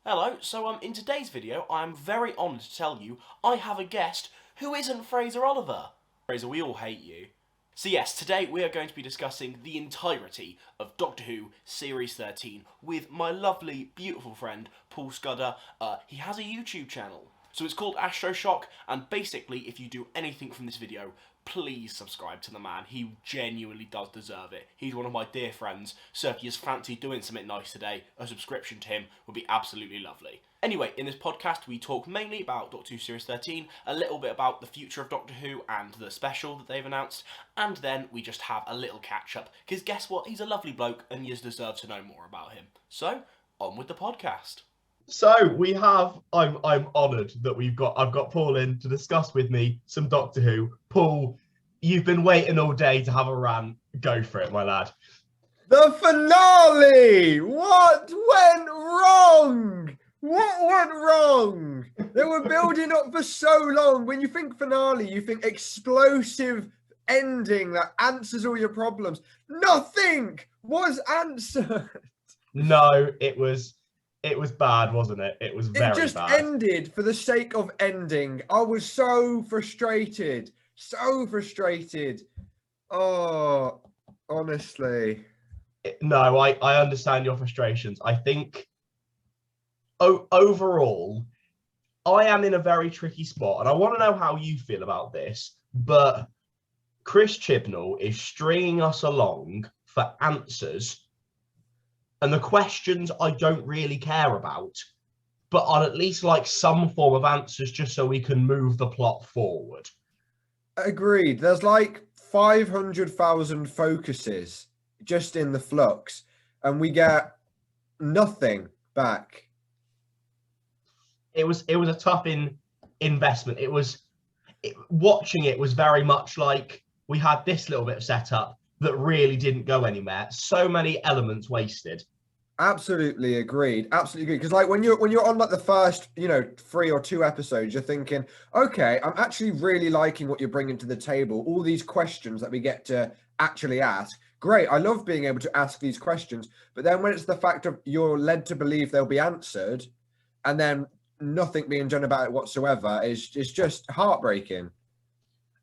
Hello, in today's video I'm very honoured to tell you I have a guest who isn't Fraser Oliver. Fraser, we all hate you. So yes, today we are going to be discussing the entirety of Doctor Who Series 13 with my lovely, beautiful friend Paul Scudder. He has a YouTube channel. So it's called Astro Shock, and basically if you do anything from this video, please subscribe to the man. He genuinely does deserve it. He's one of my dear friends, so if you just fancy doing something nice today, a subscription to him would be absolutely lovely. Anyway, in this podcast we talk mainly about Doctor Who Series 13, a little bit about the future of Doctor Who and the special that they've announced, and then we just have a little catch up, because guess what, he's a lovely bloke and you just deserve to know more about him. So, on with the podcast. So I'm honoured that I've got Paul in to discuss with me some Doctor Who. Paul, you've been waiting all day to have a rant. Go for it, my lad. The finale! What went wrong? What went wrong? They were building up for so long. When you think finale, you think explosive ending that answers all your problems. Nothing was answered. No, it was bad, wasn't it? It was very bad. It just ended for the sake of ending. I was so frustrated. So frustrated. Oh, honestly. No, I understand your frustrations. I think overall, I am in a very tricky spot, and I want to know how you feel about this, but Chris Chibnall is stringing us along for answers, and the questions I don't really care about, but I'd at least like some form of answers just so we can move the plot forward. Agreed. There's like 500,000 focuses just in the Flux, and we get nothing back. It was a tough investment. Watching it was very much like we had this little bit of setup that really didn't go anywhere. So many elements wasted. Absolutely agreed. Absolutely agreed. Because like when you're on like the first 3 or 2 episodes, you're thinking, okay, I'm actually really liking what you're bringing to the table. All these questions that we get to actually ask. Great. I love being able to ask these questions. But then when it's the fact of you're led to believe they'll be answered, and then nothing being done about it whatsoever is just heartbreaking.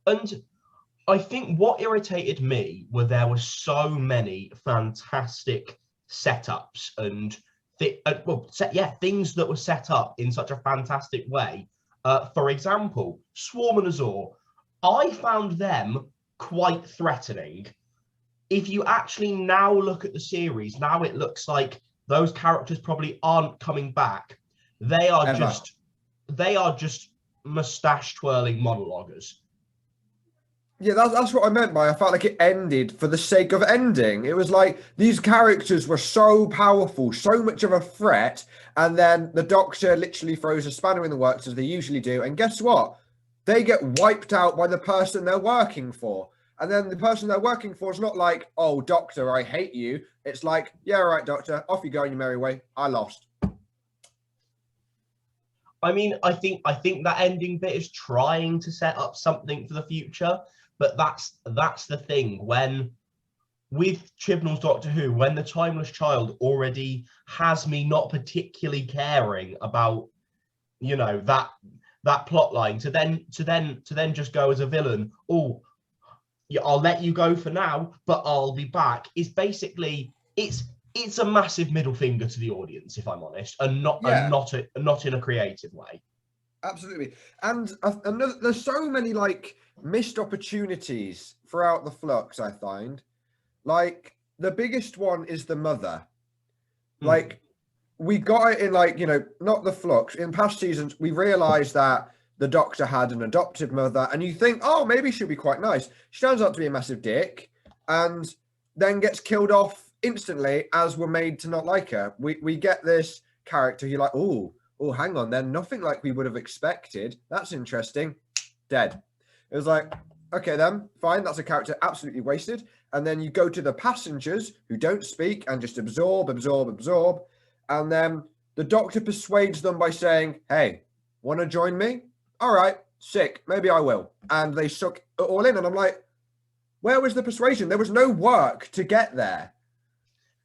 And I think what irritated me were there were so many fantastic setups and things that were set up in such a fantastic way. For example, Swarm and Azor, I found them quite threatening. If you actually now look at the series, now it looks like those characters probably aren't coming back. They are just mustache twirling monologuers. Yeah, that's what I meant by I felt like it ended for the sake of ending. It was like these characters were so powerful, so much of a threat, and then the Doctor literally throws a spanner in the works as they usually do. And guess what? They get wiped out by the person they're working for. And then the person they're working for is not like, oh, Doctor, I hate you. It's like, yeah, all right, Doctor, off you go on your merry way. I lost. I mean, I think that ending bit is trying to set up something for the future, but that's the thing. When with Chibnall's Doctor Who, when the Timeless Child already has me not particularly caring about, that plot line, to then just go as a villain. Oh, yeah, I'll let you go for now, but I'll be back. Is basically it's a massive middle finger to the audience, if I'm honest, and not in a creative way. Absolutely. And there's so many like missed opportunities throughout the Flux, I find. Like the biggest one is the mother. Like we got it in not the Flux. In past seasons, we realized that the Doctor had an adopted mother, and you think, oh, maybe she'll be quite nice. She turns out to be a massive dick and then gets killed off instantly as we're made to not like her. We get this character, you're like, oh, hang on then. Nothing like we would have expected. That's interesting. Dead. It was like, okay then, fine. That's a character absolutely wasted. And then you go to the passengers who don't speak and just absorb. And then the Doctor persuades them by saying, hey, want to join me? All right, sick. Maybe I will. And they suck it all in. And I'm like, where was the persuasion? There was no work to get there.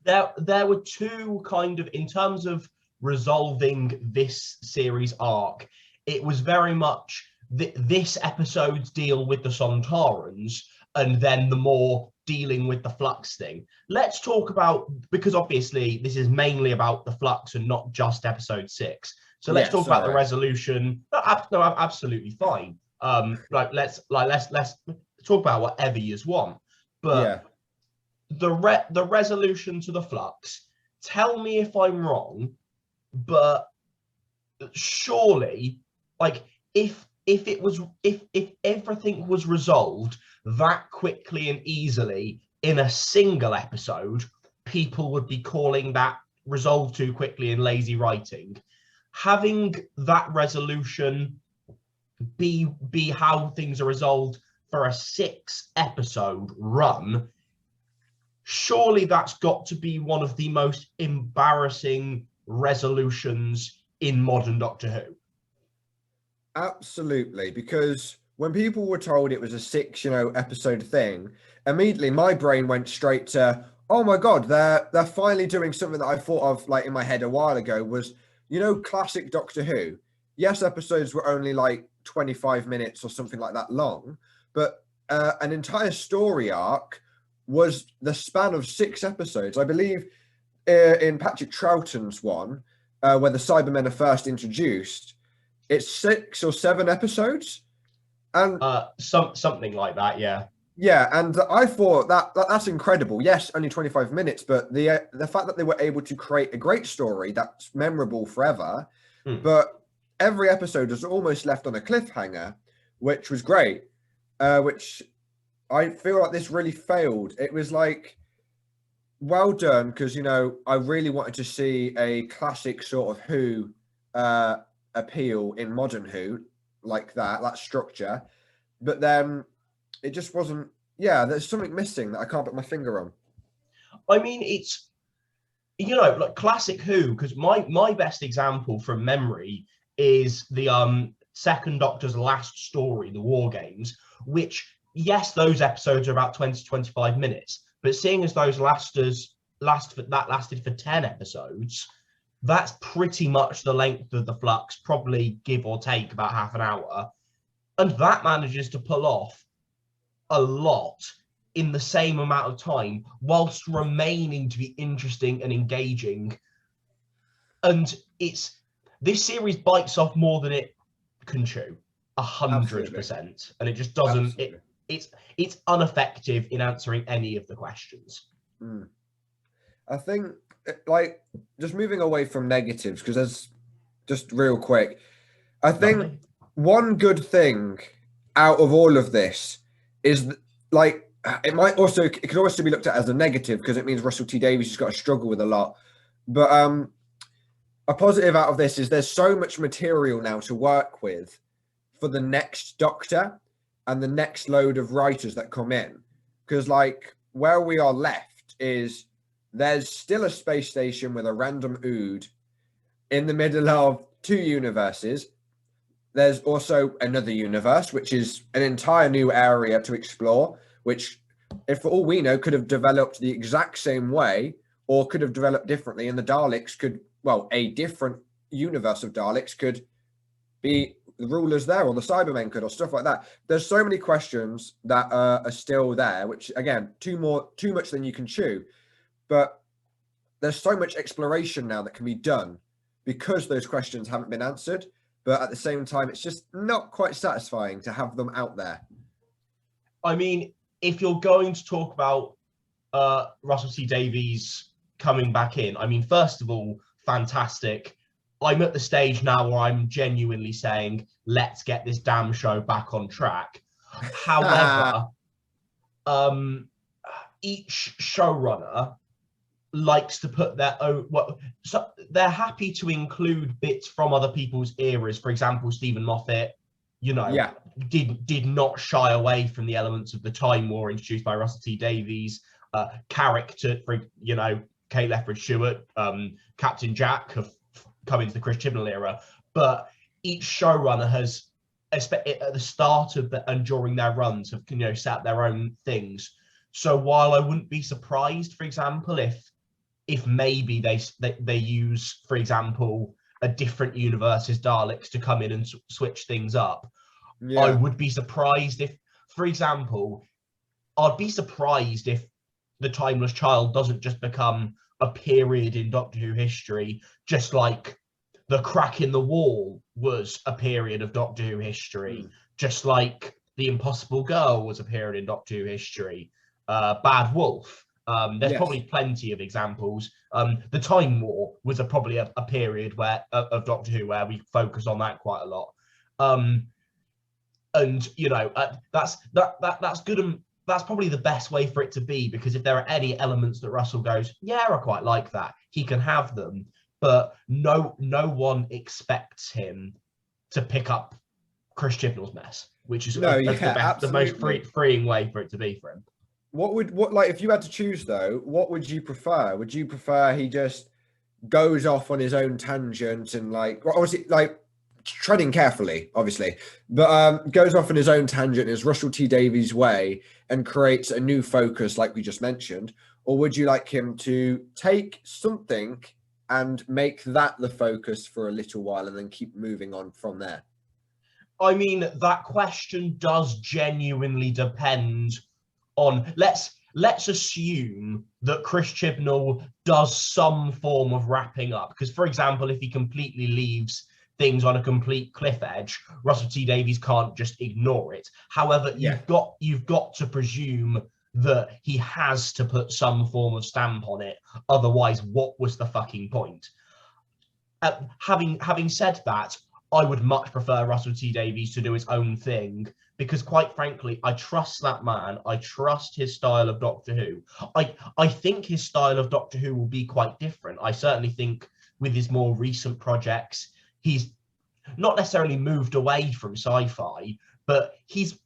There were two kind of, in terms of resolving this series arc. It was very much this episode's deal with the Sontarans, and then the more dealing with the Flux thing. Let's talk about, because obviously this is mainly about the Flux and not just episode 6. So let's talk about the resolution. No, absolutely fine. Let's talk about whatever you want. But the resolution to the Flux. Tell me if I'm wrong, but surely, like, if everything was resolved that quickly and easily in a single episode, people would be calling that resolved too quickly and lazy writing. Having that resolution be how things are resolved for a 6-episode run, surely that's got to be one of the most embarrassing resolutions in modern Doctor Who. Absolutely, because when people were told it was a 6, episode thing, immediately my brain went straight to, oh my God, they're finally doing something that I thought of like in my head a while ago was, classic Doctor Who. Yes, episodes were only like 25 minutes or something like that long, but an entire story arc was the span of 6 episodes. I believe in Patrick Troughton's one, where the Cybermen are first introduced, it's 6 or 7 episodes, and something like that, yeah. Yeah, and I thought that's incredible. Yes, only 25 minutes, but the fact that they were able to create a great story that's memorable forever, but every episode was almost left on a cliffhanger, which was great. Which I feel like this really failed. It was like, well done, because I really wanted to see a classic sort of Who appeal in modern Who, like that structure, but then it just wasn't. There's something missing that I can't put my finger on. I mean, it's like classic Who, because my best example from memory is the second Doctor's last story, the War Games, which, yes, those episodes are about 20 to 25 minutes, but seeing as those lasted for 10 episodes, that's pretty much the length of the Flux, probably give or take about half an hour. And that manages to pull off a lot in the same amount of time, whilst remaining to be interesting and engaging. And this series bites off more than it can chew, 100%. And it just doesn't, it's ineffective in answering any of the questions. I think, like, just moving away from negatives, because there's just real quick, I think one good thing out of all of this is, like, it could also be looked at as a negative, because it means Russell T Davies has got to struggle with a lot. But a positive out of this is there's so much material now to work with for the next Doctor and the next load of writers that come in. Because, like, where we are left is there's still a space station with a random Ood in the middle of 2 universes. There's also another universe, which is an entire new area to explore, which, if for all we know, could have developed the exact same way or could have developed differently. And the Daleks could, a different universe of Daleks could be the rulers there, or the Cybermen could, or stuff like that. There's so many questions that are still there, which, again, too much than you can chew. But there's so much exploration now that can be done because those questions haven't been answered. But at the same time, it's just not quite satisfying to have them out there. I mean, if you're going to talk about Russell T Davies coming back in, I mean, first of all, fantastic. I'm at the stage now where I'm genuinely saying, let's get this damn show back on track. However, each showrunner likes to put their own, so they're happy to include bits from other people's eras. For example, Stephen Moffat, did not shy away from the elements of the Time War introduced by Russell T Davies. Character for Kate Lethbridge Stewart, Captain Jack have come into the Chris Chibnall era, but each showrunner has, at the start of and during their runs, have set their own things. So while I wouldn't be surprised, for example, if if maybe they use, for example, a different universe's Daleks to come in and switch things up. Yeah. I would be surprised if, for example, I'd be surprised if the Timeless Child doesn't just become a period in Doctor Who history, just like the crack in the wall was a period of Doctor Who history, just like the Impossible Girl was a period in Doctor Who history, Bad Wolf. There's probably plenty of examples. The Time War was probably a period where of Doctor Who where we focus on that quite a lot. And you know, that's good, and that's probably the best way for it to be, because if there are any elements that Russell goes, yeah, I quite like that, he can have them. But no one expects him to pick up Chris Chibnall's mess, which is the most freeing way for it to be for him. What like if you had to choose though, what would you prefer? Would you prefer he just goes off on his own tangent and like, well, obviously like treading carefully, obviously, but goes off on his own tangent in his Russell T Davies way and creates a new focus like we just mentioned? Or would you like him to take something and make that the focus for a little while and then keep moving on from there? I mean, that question does genuinely depend on, let's assume that Chris Chibnall does some form of wrapping up. Because, for example, if he completely leaves things on a complete cliff edge, Russell T Davies can't just ignore it. However, you've got to presume that he has to put some form of stamp on it. Otherwise, what was the fucking point? Having said that, I would much prefer Russell T Davies to do his own thing, because quite frankly, I trust that man. I trust his style of Doctor Who. I think his style of Doctor Who will be quite different. I certainly think with his more recent projects, he's not necessarily moved away from sci-fi, but he's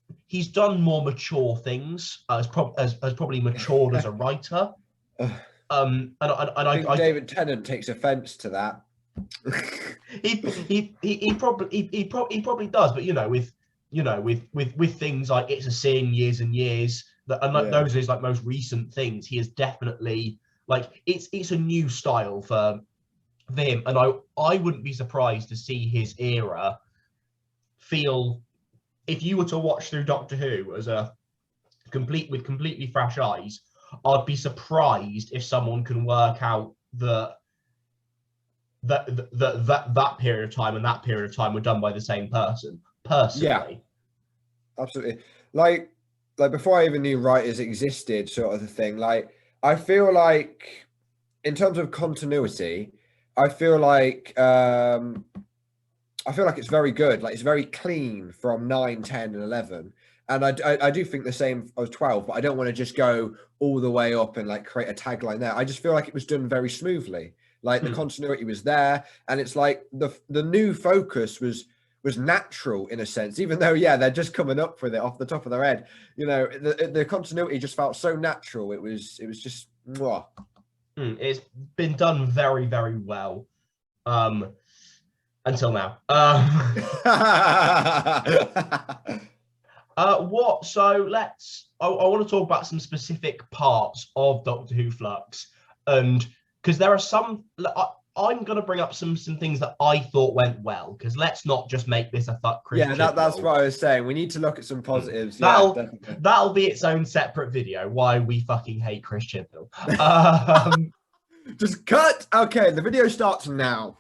done more mature things, has probably matured as a writer. I think David Tennant takes offence to that. he probably does, but with things like It's a Sin, Years and Years, those are his like most recent things. He is definitely like it's a new style for him, and I wouldn't be surprised to see his era feel, if you were to watch through Doctor Who as with completely fresh eyes, I'd be surprised if someone can work out that period of time and that period of time were done by the same person, personally. Yeah, absolutely. Like before I even knew writers existed, sort of the thing. Like, I feel like in terms of continuity, I feel like it's very good. Like, it's very clean from 9, 10, and 11. And I do think the same as 12, but I don't want to just go all the way up and like create a tagline there. I just feel like it was done very smoothly. Like the continuity was there, and it's like the new focus was natural in a sense, even though they're just coming up with it off the top of their head. You know, the continuity just felt so natural. It was just mwah. It's been done very, very well until now. I want to talk about some specific parts of Doctor Who Flux, and because there are some, I'm going to bring up some things that I thought went well, because let's not just make this a fuck Chris Chibnall. That's what I was saying. We need to look at some positives. That'll be its own separate video, why we fucking hate Chris Chibnall. Just cut. Okay, the video starts now.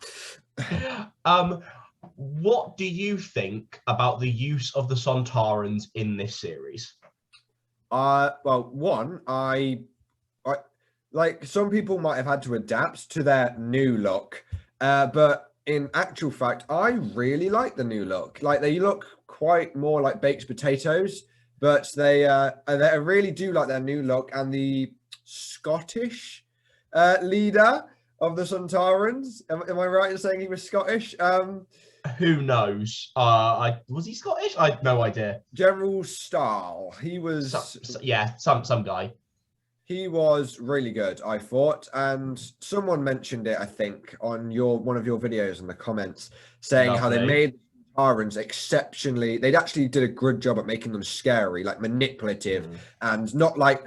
What do you think about the use of the Sontarans in this series? Well, one, I like, some people might have had to adapt to their new look, but in actual fact, I really like the new look. Like, they look quite more like baked potatoes, but they really do like their new look. And the Scottish leader of the Sontarans, am I right in saying he was Scottish? Who knows? Was he Scottish? I had no idea. General Stahl. He was some guy. He was really good, I thought, and someone mentioned it, I think, on one of your videos in the comments, saying how they made Sontarans exceptionally. They actually did a good job at making them scary, like manipulative, and not like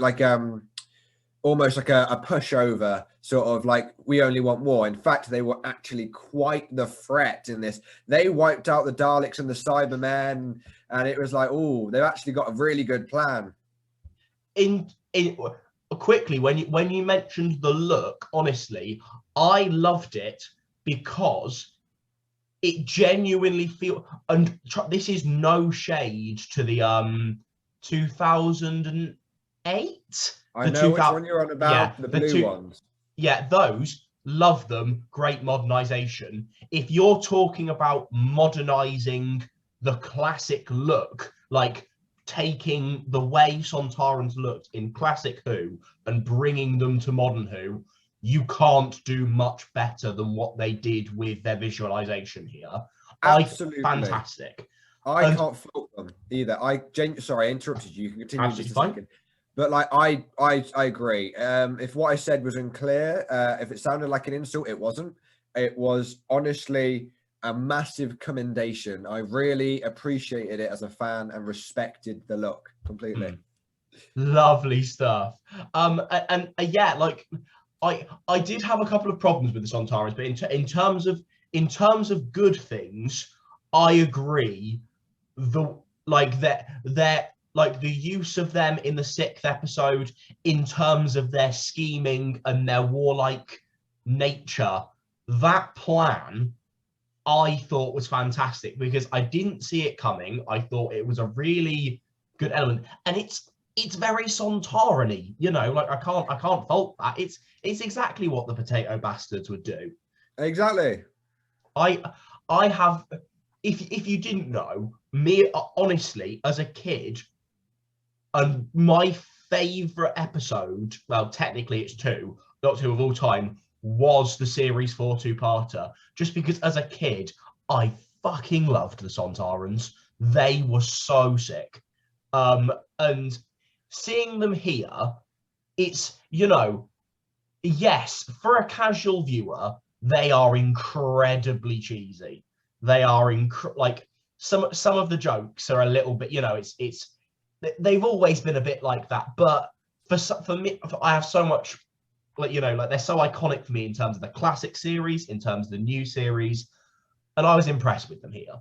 almost like a pushover, sort of like, we only want war. In fact, they were actually quite the threat in this. They wiped out the Daleks and the Cybermen, and it was like, oh, they've actually got a really good plan. In quickly, when you mentioned the look, honestly, I loved it because it genuinely and this is no shade to the 2008. I know which one you're on about. Yeah, the blue ones. Yeah, those, love them. Great modernization. If you're talking about modernizing the classic look, like taking the way Sontarans looked in classic Who and bringing them to modern Who, you can't do much better than what they did with their visualization here. Absolutely. Fantastic. I can't fault them either. Sorry, I interrupted you. You can continue just a second. But like, I agree. If what I said was unclear, if it sounded like an insult, it wasn't. It was honestly a massive commendation. I really appreciated it as a fan and respected the look completely. Lovely stuff. Yeah, like I did have a couple of problems with the Sontarans, but in terms of good things, I agree. The use of them in the 6th episode, in terms of their scheming and their warlike nature, that plan I thought was fantastic because I didn't see it coming. I thought it was a really good element, and it's very Sontaran-y, you know. Like, I can't fault that. It's exactly what the Potato Bastards would do. Exactly. I have, if you didn't know, me honestly as a kid, and my favorite episode, well, technically it's 2, Doctor Who of all time, was the series 4 two-parter, just because as a kid I fucking loved the Sontarans. They were so sick. And seeing them here, it's, you know, yes, for a casual viewer, they are incredibly cheesy. They are like some of the jokes are a little bit, you know, they've always been a bit like that, but for me, I have so much, like, you know, like, they're so iconic for me in terms of the classic series, in terms of the new series, and I was impressed with them here.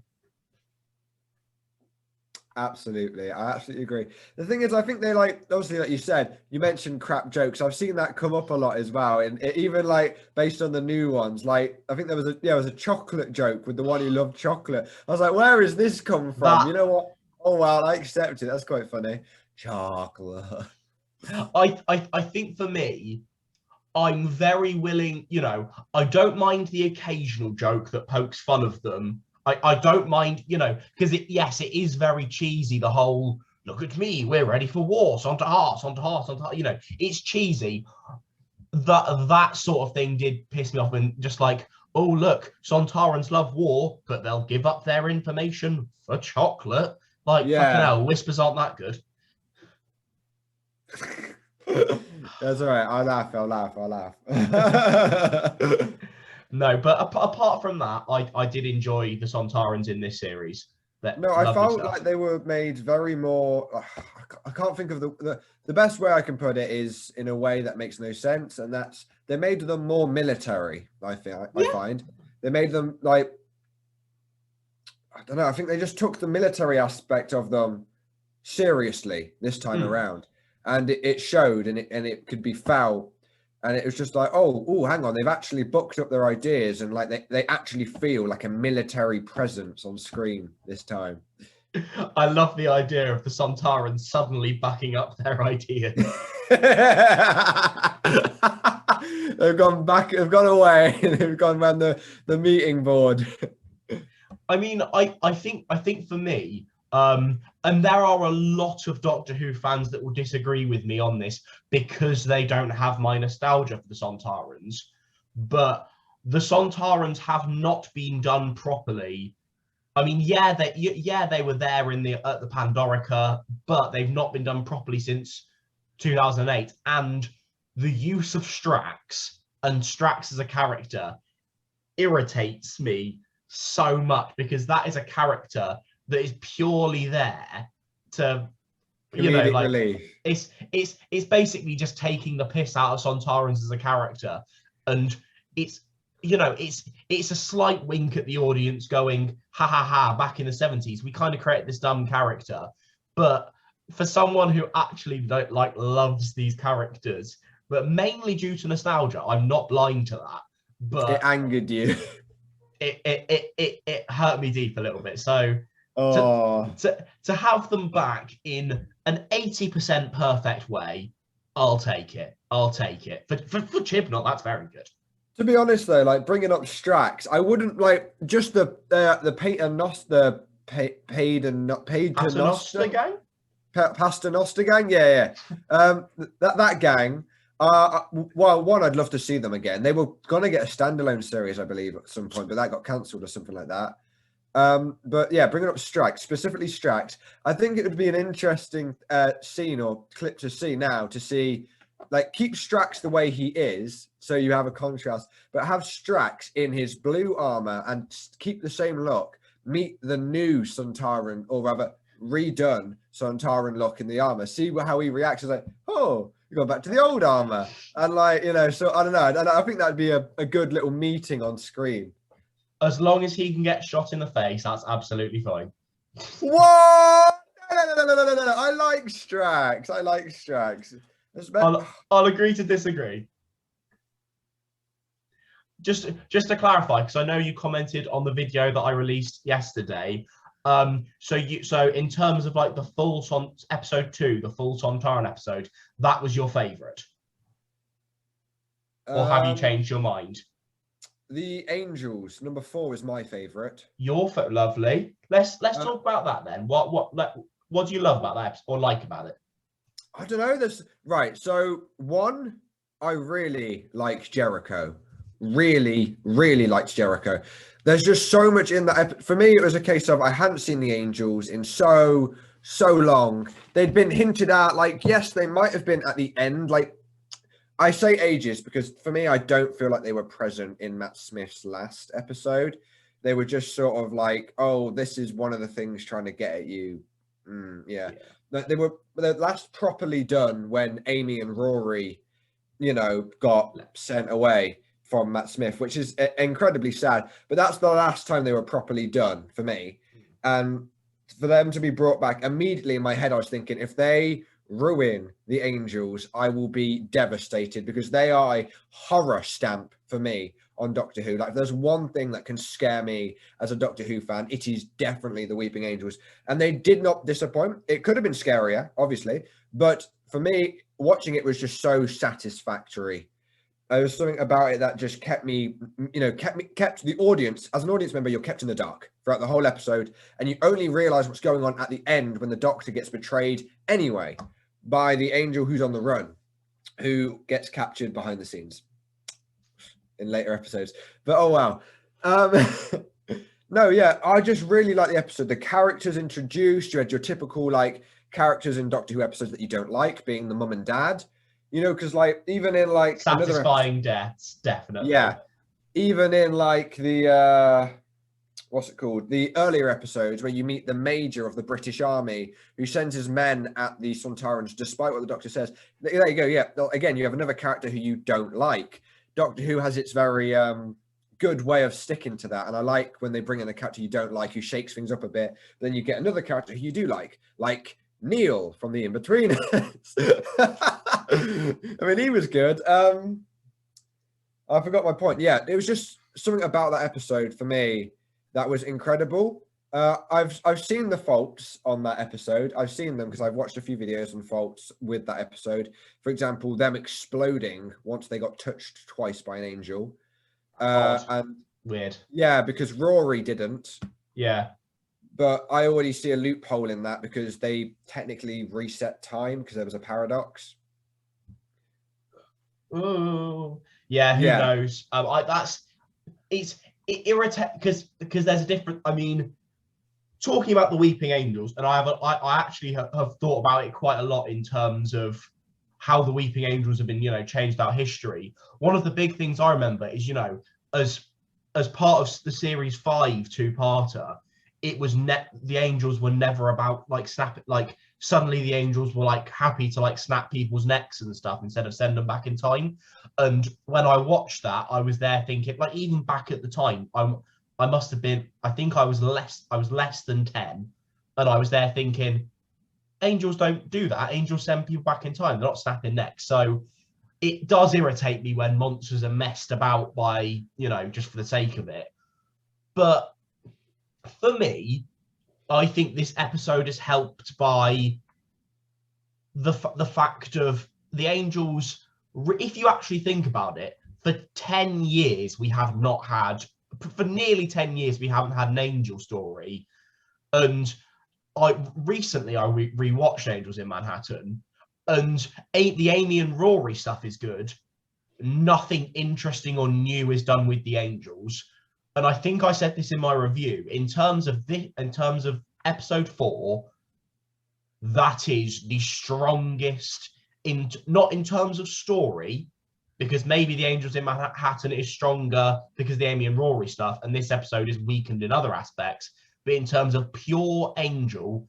Absolutely, I absolutely agree. The thing is, I think they, like, obviously, like you said, you mentioned crap jokes. I've seen that come up a lot as well, and even like based on the new ones. Like, I think there was a chocolate joke with the one who loved chocolate. I was like, where has this come from? You know what? Oh well, I accept it. That's quite funny. Chocolate. I think for me, I'm very willing, you know, I don't mind the occasional joke that pokes fun of them. I don't mind, you know, because it is very cheesy, the whole, look at me, we're ready for war, Sontarans, you know, it's cheesy. That sort of thing did piss me off, and just like, oh, look, Sontarans love war, but they'll give up their information for chocolate. Like, fucking hell, whispers aren't that good. That's all right. I'll laugh. No, but apart from that, I did enjoy the Sontarans in this series. No, I felt like they were made very more. I can't think of the best way I can put it is in a way that makes no sense, and that's they made them more military. I find they made them like, I don't know. I think they just took the military aspect of them seriously this time around, and it showed, and it could be foul. And it was just like, oh, hang on, they've actually booked up their ideas, and like they actually feel like a military presence on screen this time. I love the idea of the Sontarans suddenly backing up their ideas. They've gone back, they've gone away, and they've gone around the meeting board. I mean, I think for me, and there are a lot of Doctor Who fans that will disagree with me on this because they don't have my nostalgia for the Sontarans, but the Sontarans have not been done properly. I mean, they were there at the Pandorica, but they've not been done properly since 2008. And the use of Strax and Strax as a character irritates me so much, because that is a character that is purely there to you know, Comedic like relief. it's basically just taking the piss out of Sontarans as a character, and it's it's a slight wink at the audience, going ha ha ha. Back in the 70s, we kind of created this dumb character, but for someone who actually loves these characters, but mainly due to nostalgia, I'm not blind to that. But It angered you. it hurt me deep a little bit. So Oh, to have them back in an 80% perfect way, I'll take it. I'll take it. For Chibnall, that's very good. to be honest though, like bringing up Strax, I wouldn't like just the Paternoster gang? Paternoster gang. Yeah. That gang. Well, one, I'd love to see them again. They were gonna get a standalone series, I believe, at some point, but that got cancelled or something like that. But yeah, bringing up Strax, specifically Strax, I think it would be an interesting scene or clip to see now, to see, like, keep Strax the way he is, so you have a contrast, but have Strax in his blue armor and keep the same look, meet the new Sontaran, or rather redone Sontaran look in the armor, see how he reacts. It's like, oh, you go back to the old armor, and like, you know, so I don't know, I think that'd be a good little meeting on screen. As long as he can get shot in the face, that's absolutely fine. What? No. I like Strax. I'll agree to disagree. Just to clarify, because I know you commented on the video that I released yesterday. So in terms of like the full episode 2, the full Sontaran episode, that was your favourite, or have you changed your mind? The Angels, number 4, is my favourite. Lovely. Let's talk about that then. What do you love about that episode, or like about it? I don't know. Right. So 1, I really liked Jericho. Really liked Jericho. There's just so much in that. For me, it was a case of I hadn't seen the Angels in so long. They'd been hinted at. Like, yes, they might have been at the end. Like, I say ages because for me, I don't feel like they were present in Matt Smith's last episode. They were just sort of like, oh, this is one of the things trying to get at you. Yeah. They were last properly done when Amy and Rory, got sent away from Matt Smith, which is incredibly sad. But that's the last time they were properly done for me. And for them to be brought back, immediately in my head, I was thinking, if they ruin the Angels, I will be devastated, because they are a horror stamp for me on Doctor Who. Like, if there's one thing that can scare me as a Doctor Who fan, it is definitely the Weeping Angels. And they did not disappoint. It could have been scarier, obviously, but for me, watching it was just so satisfactory. There was something about it that just kept me, kept the audience, as an audience member, you're kept in the dark throughout the whole episode, and you only realize what's going on at the end when the Doctor gets betrayed anyway by the Angel who's on the run, who gets captured behind the scenes in later episodes. But oh wow. No, yeah, I just really like the episode. The characters introduced, you had your typical like characters in Doctor Who episodes that you don't like, being the mum and dad, because like even in like satisfying deaths, definitely. Yeah. Even in like the what's it called? The earlier episodes where you meet the Major of the British Army who sends his men at the Sontarans despite what the Doctor says. There you go. Yeah. Again, you have another character who you don't like. Doctor Who has its very good way of sticking to that. And I like when they bring in a character you don't like, who shakes things up a bit. Then you get another character who you do like Neil from the In-Betweeners. I mean, he was good. I forgot my point. Yeah, it was just something about that episode for me that was incredible. I've seen the faults on that episode. I've seen them because I've watched a few videos on faults with that episode. For example, them exploding once they got touched twice by an angel. And weird. Yeah, because Rory didn't. Yeah. But I already see a loophole in that because they technically reset time because there was a paradox. Ooh. Yeah, who knows? It irritates because there's a different. I mean, talking about the Weeping Angels, and I actually have thought about it quite a lot in terms of how the Weeping Angels have been, changed out history. One of the big things I remember is, as part of the series 5 two-parter, it was the Angels were never about like suddenly the Angels were like happy to like snap people's necks and stuff instead of send them back in time. And when I watched that, I was there thinking, like, even back at the time, I must have been, I think I was less than 10, and I was there thinking, Angels don't do that. Angels send people back in time. They're not snapping necks. So it does irritate me when monsters are messed about by, just for the sake of it. But for me, I think this episode is helped by the fact of the Angels. If you actually think about it, for 10 years, we have not had, for nearly 10 years, we haven't had an Angel story. And recently I rewatched Angels in Manhattan, and the Amy and Rory stuff is good. Nothing interesting or new is done with the Angels. And I think I said this in my review, in terms of episode 4, that is the strongest, not in terms of story, because maybe the Angels in Manhattan is stronger because of the Amy and Rory stuff, and this episode is weakened in other aspects. But in terms of pure Angel,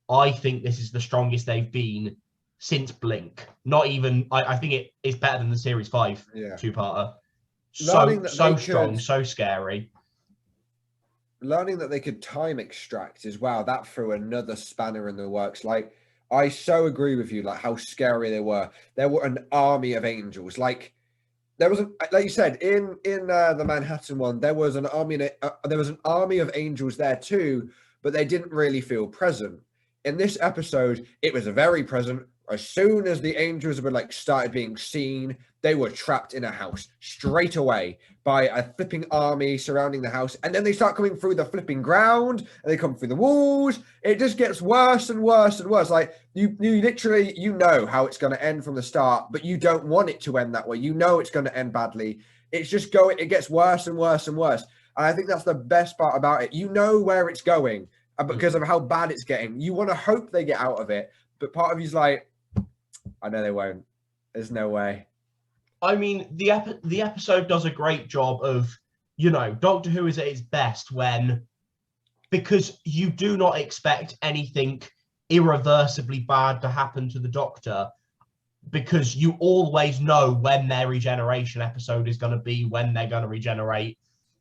I think this is the strongest they've been since Blink. Not even, I think it is better than the Series 5 two-parter. So strong, so scary. Learning that they could time extract as well, that threw another spanner in the works. Like, I so agree with you, like how scary they were. There were an army of Angels. Like, there was, like you said, in the Manhattan one, there was an army of Angels there too, but they didn't really feel present. In this episode, it was very present. As soon as the Angels were like started being seen, they were trapped in a house straight away by a flipping army surrounding the house. And then they start coming through the flipping ground, and they come through the walls. It just gets worse and worse and worse. Like, you literally, know how it's going to end from the start, but you don't want it to end that way. You know it's going to end badly. It's just it gets worse and worse and worse. And I think that's the best part about it. You know where it's going because of how bad it's getting. You want to hope they get out of it, but part of you's like, I know they won't. There's no way. I mean, the episode does a great job of, Doctor Who is at its best because you do not expect anything irreversibly bad to happen to the Doctor, because you always know when their regeneration episode is going to be, when they're going to regenerate.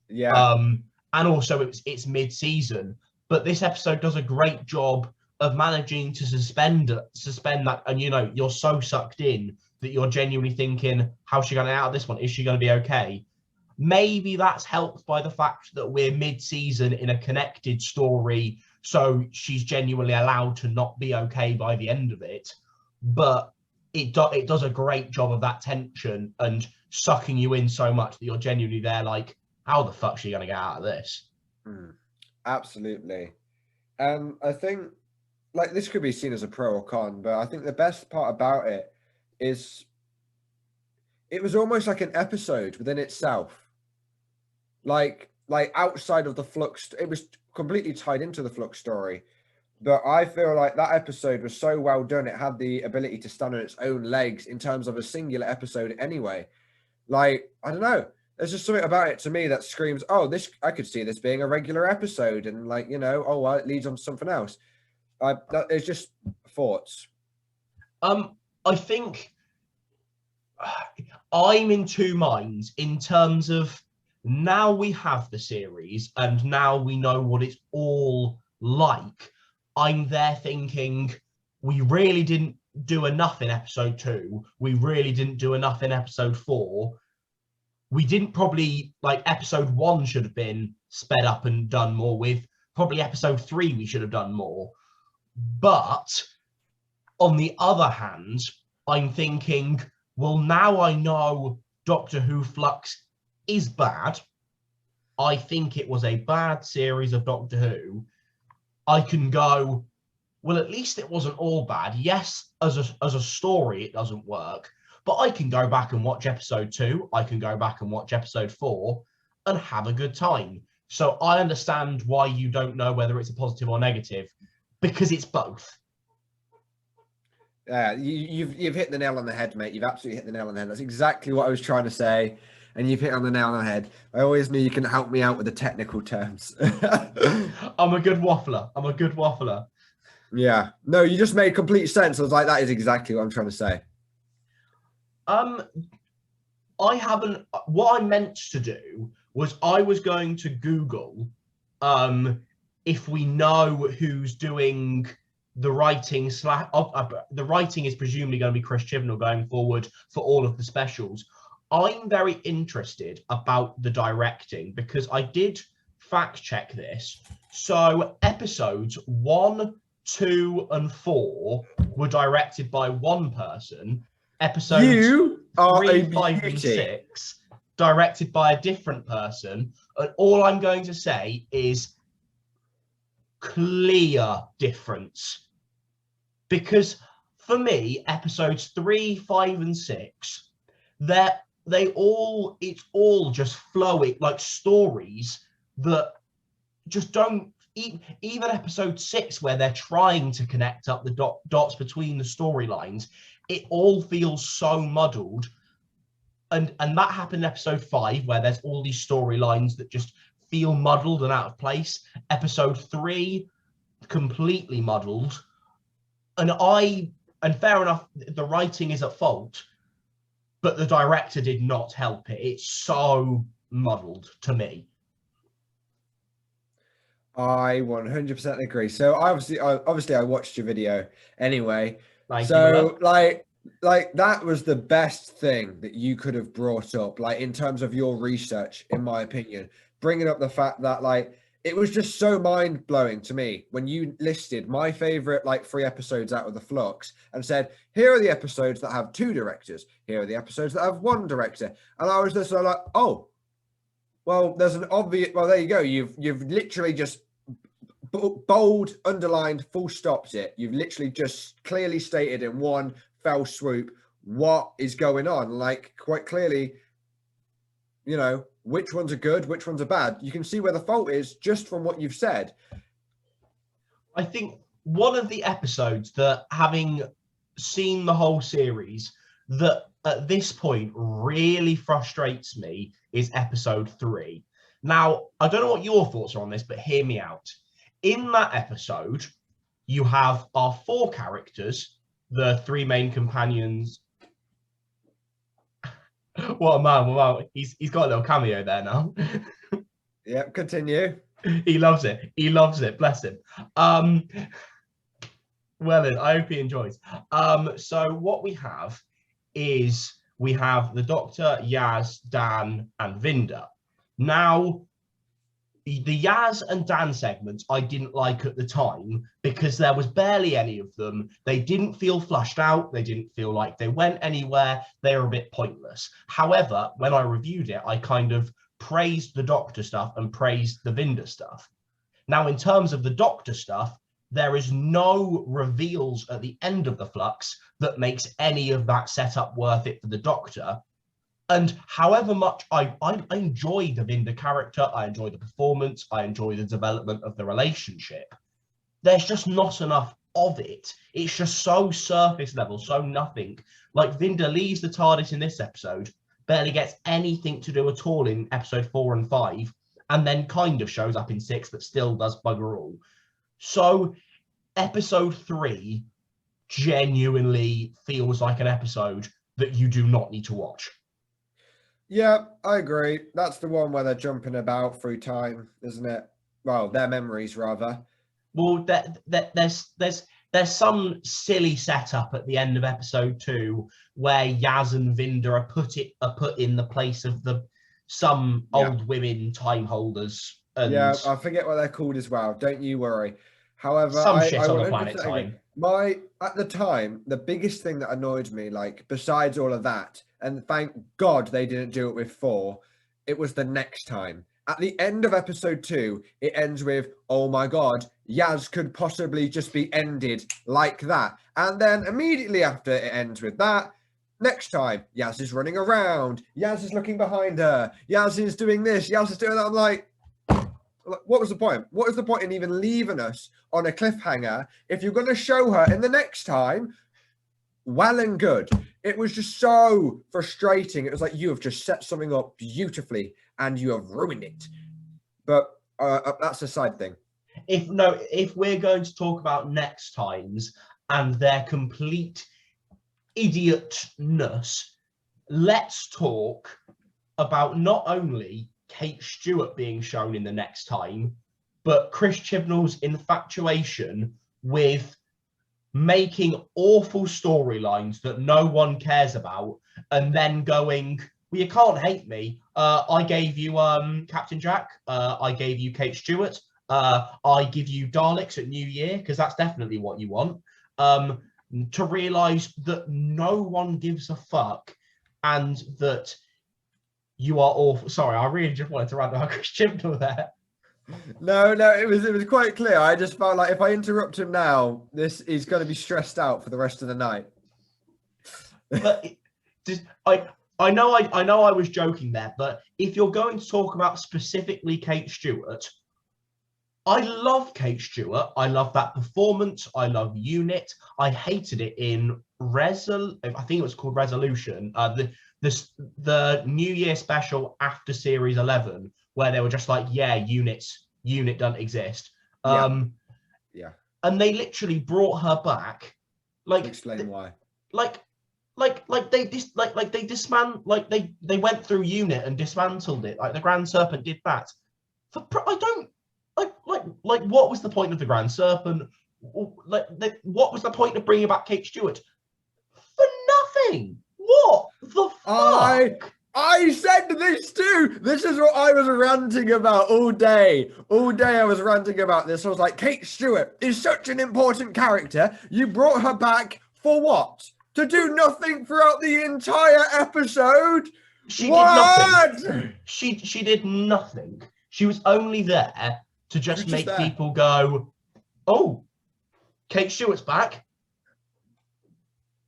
Yeah. And also it's mid-season, but this episode does a great job of managing to suspend that, and you're so sucked in that you're genuinely thinking, how's she going to get out of this one? Is she going to be okay? Maybe that's helped by the fact that we're mid-season in a connected story, so she's genuinely allowed to not be okay by the end of it. But it does a great job of that tension and sucking you in so much that you're genuinely there like, how the fuck is she going to get out of this? Absolutely. And I think, like, this could be seen as a pro or con, but I think the best part about it is it was almost like an episode within itself. Like outside of the Flux, it was completely tied into the Flux story. But I feel like that episode was so well done. It had the ability to stand on its own legs in terms of a singular episode anyway. Like, I don't know. There's just something about it to me that screams, oh, I could see this being a regular episode. And like, oh, well, it leads on to something else. It's just thoughts. I think I'm in two minds in terms of, now we have the series and now we know what it's all like. I'm there thinking, we really didn't do enough in episode 2. We really didn't do enough in episode 4. We didn't probably, like, episode 1 should have been sped up and done more with. Probably episode 3 we should have done more. But on the other hand, I'm thinking, well, now I know Doctor Who Flux is bad. I think it was a bad series of Doctor Who. I can go, well, at least it wasn't all bad. Yes, as a story, it doesn't work. But I can go back and watch episode 2. I can go back and watch episode 4 and have a good time. So I understand why you don't know whether it's a positive or negative, because it's both. Yeah, you've hit the nail on the head, mate. You've absolutely hit the nail on the head. That's exactly what I was trying to say. and you've hit on the nail on the head. I always knew you can help me out with the technical terms. I'm a good waffler. Yeah. No, you just made complete sense. I was like, that is exactly what I'm trying to say. I haven't. What I meant to do was I was going to Google if we know who's doing the writing. The writing is presumably going to be Chris Chibnall going forward for all of the specials. I'm very interested about the directing because I did fact check this. So episodes 1, 2, and 4 were directed by one person. Episodes You are 3, a 5, and beauty. 6 directed by a different person. And all I'm going to say is clear difference. Because for me, episodes 3, 5, and 6, it's all just flowing like stories that just don't. Even episode 6, where they're trying to connect up the dots between the storylines, it all feels so muddled. And that happened in episode 5, where there's all these storylines that just feel muddled and out of place. Episode 3, completely muddled. And fair enough, the writing is at fault, but the director did not help it. It's so muddled to me. I 100% agree. So obviously I watched your video anyway. Thank you, So like that was the best thing that you could have brought up, like in terms of your research, in my opinion, bringing up the fact that like it was just so mind blowing to me when you listed my favorite like 3 episodes out of the Flux and said, here are the episodes that have 2 directors. Here are the episodes that have 1 director. And I was just like, oh, well, there's an obvious. Well, there you go. You've literally just bold, underlined, full stopped it. You've literally just clearly stated in one fell swoop what is going on. Like quite clearly, you know, which ones are good, which ones are bad. You can see where the fault is just from what you've said. I think one of the episodes that, having seen the whole series, that at this point really frustrates me is episode 3. Now, I don't know what your thoughts are on this, but hear me out. In that episode, you have our 4 characters, the 3 main companions. What a man, what a man. He's got a little cameo there now. Yep, continue. He loves it, bless him. Well then, I hope he enjoys. So what we have is we have the Doctor, Yaz, Dan, and Vinda. Now, the Yaz and Dan segments I didn't like at the time because there was barely any of them. They didn't feel flushed out. They didn't feel like they went anywhere. They were a bit pointless. However, when I reviewed it, I kind of praised the Doctor stuff and praised the Vinda stuff. Now, in terms of the Doctor stuff, there is no reveals at the end of the Flux that makes any of that setup worth it for the Doctor. And however much I enjoy the Vinda character, I enjoy the performance, I enjoy the development of the relationship, there's just not enough of it. It's just so surface level, so nothing. Like Vinda leaves the TARDIS in this episode, barely gets anything to do at all in episode 4 and 5, and then kind of shows up in 6, but still does bugger all. So episode 3 genuinely feels like an episode that you do not need to watch. Yeah, I agree. That's the one where they're jumping about through time, isn't it? Well, their memories, rather. Well, there's some silly setup at the end of episode 2 where Yaz and Vinda are put in the place of some old women time holders. And yeah, I forget what they're called as well. Don't you worry. However, some shit on the planet time. At the time, the biggest thing that annoyed me, like besides all of that, and thank God they didn't do it with 4, it was the next time. At the end of episode 2, it ends with, oh my God, Yaz could possibly just be ended like that. And then immediately after it ends with that, next time, Yaz is running around, Yaz is looking behind her, Yaz is doing this, Yaz is doing that. I'm like, what was the point? What is the point in even leaving us on a cliffhanger if you're going to show her in the next time? Well and good. It was just so frustrating. It was like, you have just set something up beautifully and you have ruined it. But that's a side thing. If we're going to talk about next times and their complete idiotness, let's talk about not only Kate Stewart being shown in the next time, but Chris Chibnall's infatuation with making awful storylines that no one cares about, and then going, well, you can't hate me. I gave you Captain Jack. I gave you Kate Stewart. I give you Daleks at New Year, because that's definitely what you want. To realise that no one gives a fuck, and that you are awful. Sorry, I really just wanted to rant about Chris Chibnall there. No, it was quite clear. I just felt like if I interrupt him now, he's going to be stressed out for the rest of the night. But I know I was joking there, but if you're going to talk about specifically Kate Stewart, I love Kate Stewart. I love that performance. I love Unit. I hated it in I think it was called Resolution. The New Year special after Series 11, where they were just like, yeah, Unit doesn't exist. Yeah. And they literally brought her back. Like, explain why. They went through Unit and dismantled it. Like the Grand Serpent did that. What was the point of the Grand Serpent? What was the point of bringing back Kate Stewart? For nothing. What the fuck? I said this too. This is what I was ranting about all day. All day I was ranting about this. I was like, Kate Stewart is such an important character. You brought her back for what? To do nothing throughout the entire episode? She did nothing. She did nothing. She was only there to just make people go, oh, Kate Stewart's back.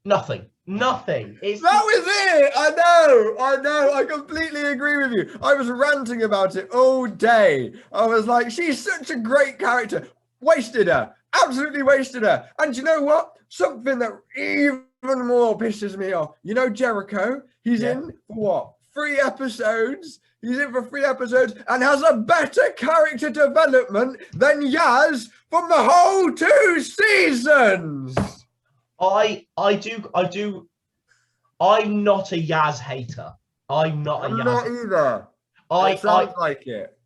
Nothing. That was it. I know. I completely agree with you. I was ranting about it all day. I was like, she's such a great character. Wasted her. Absolutely wasted her. And you know what? Something that even more pisses me off. You know Jericho? He's in for what? 3 episodes. He's in for 3 episodes and has a better character development than Yaz from the whole 2 seasons. I do. I'm not a Yaz hater. I'm not either. It sounds like it.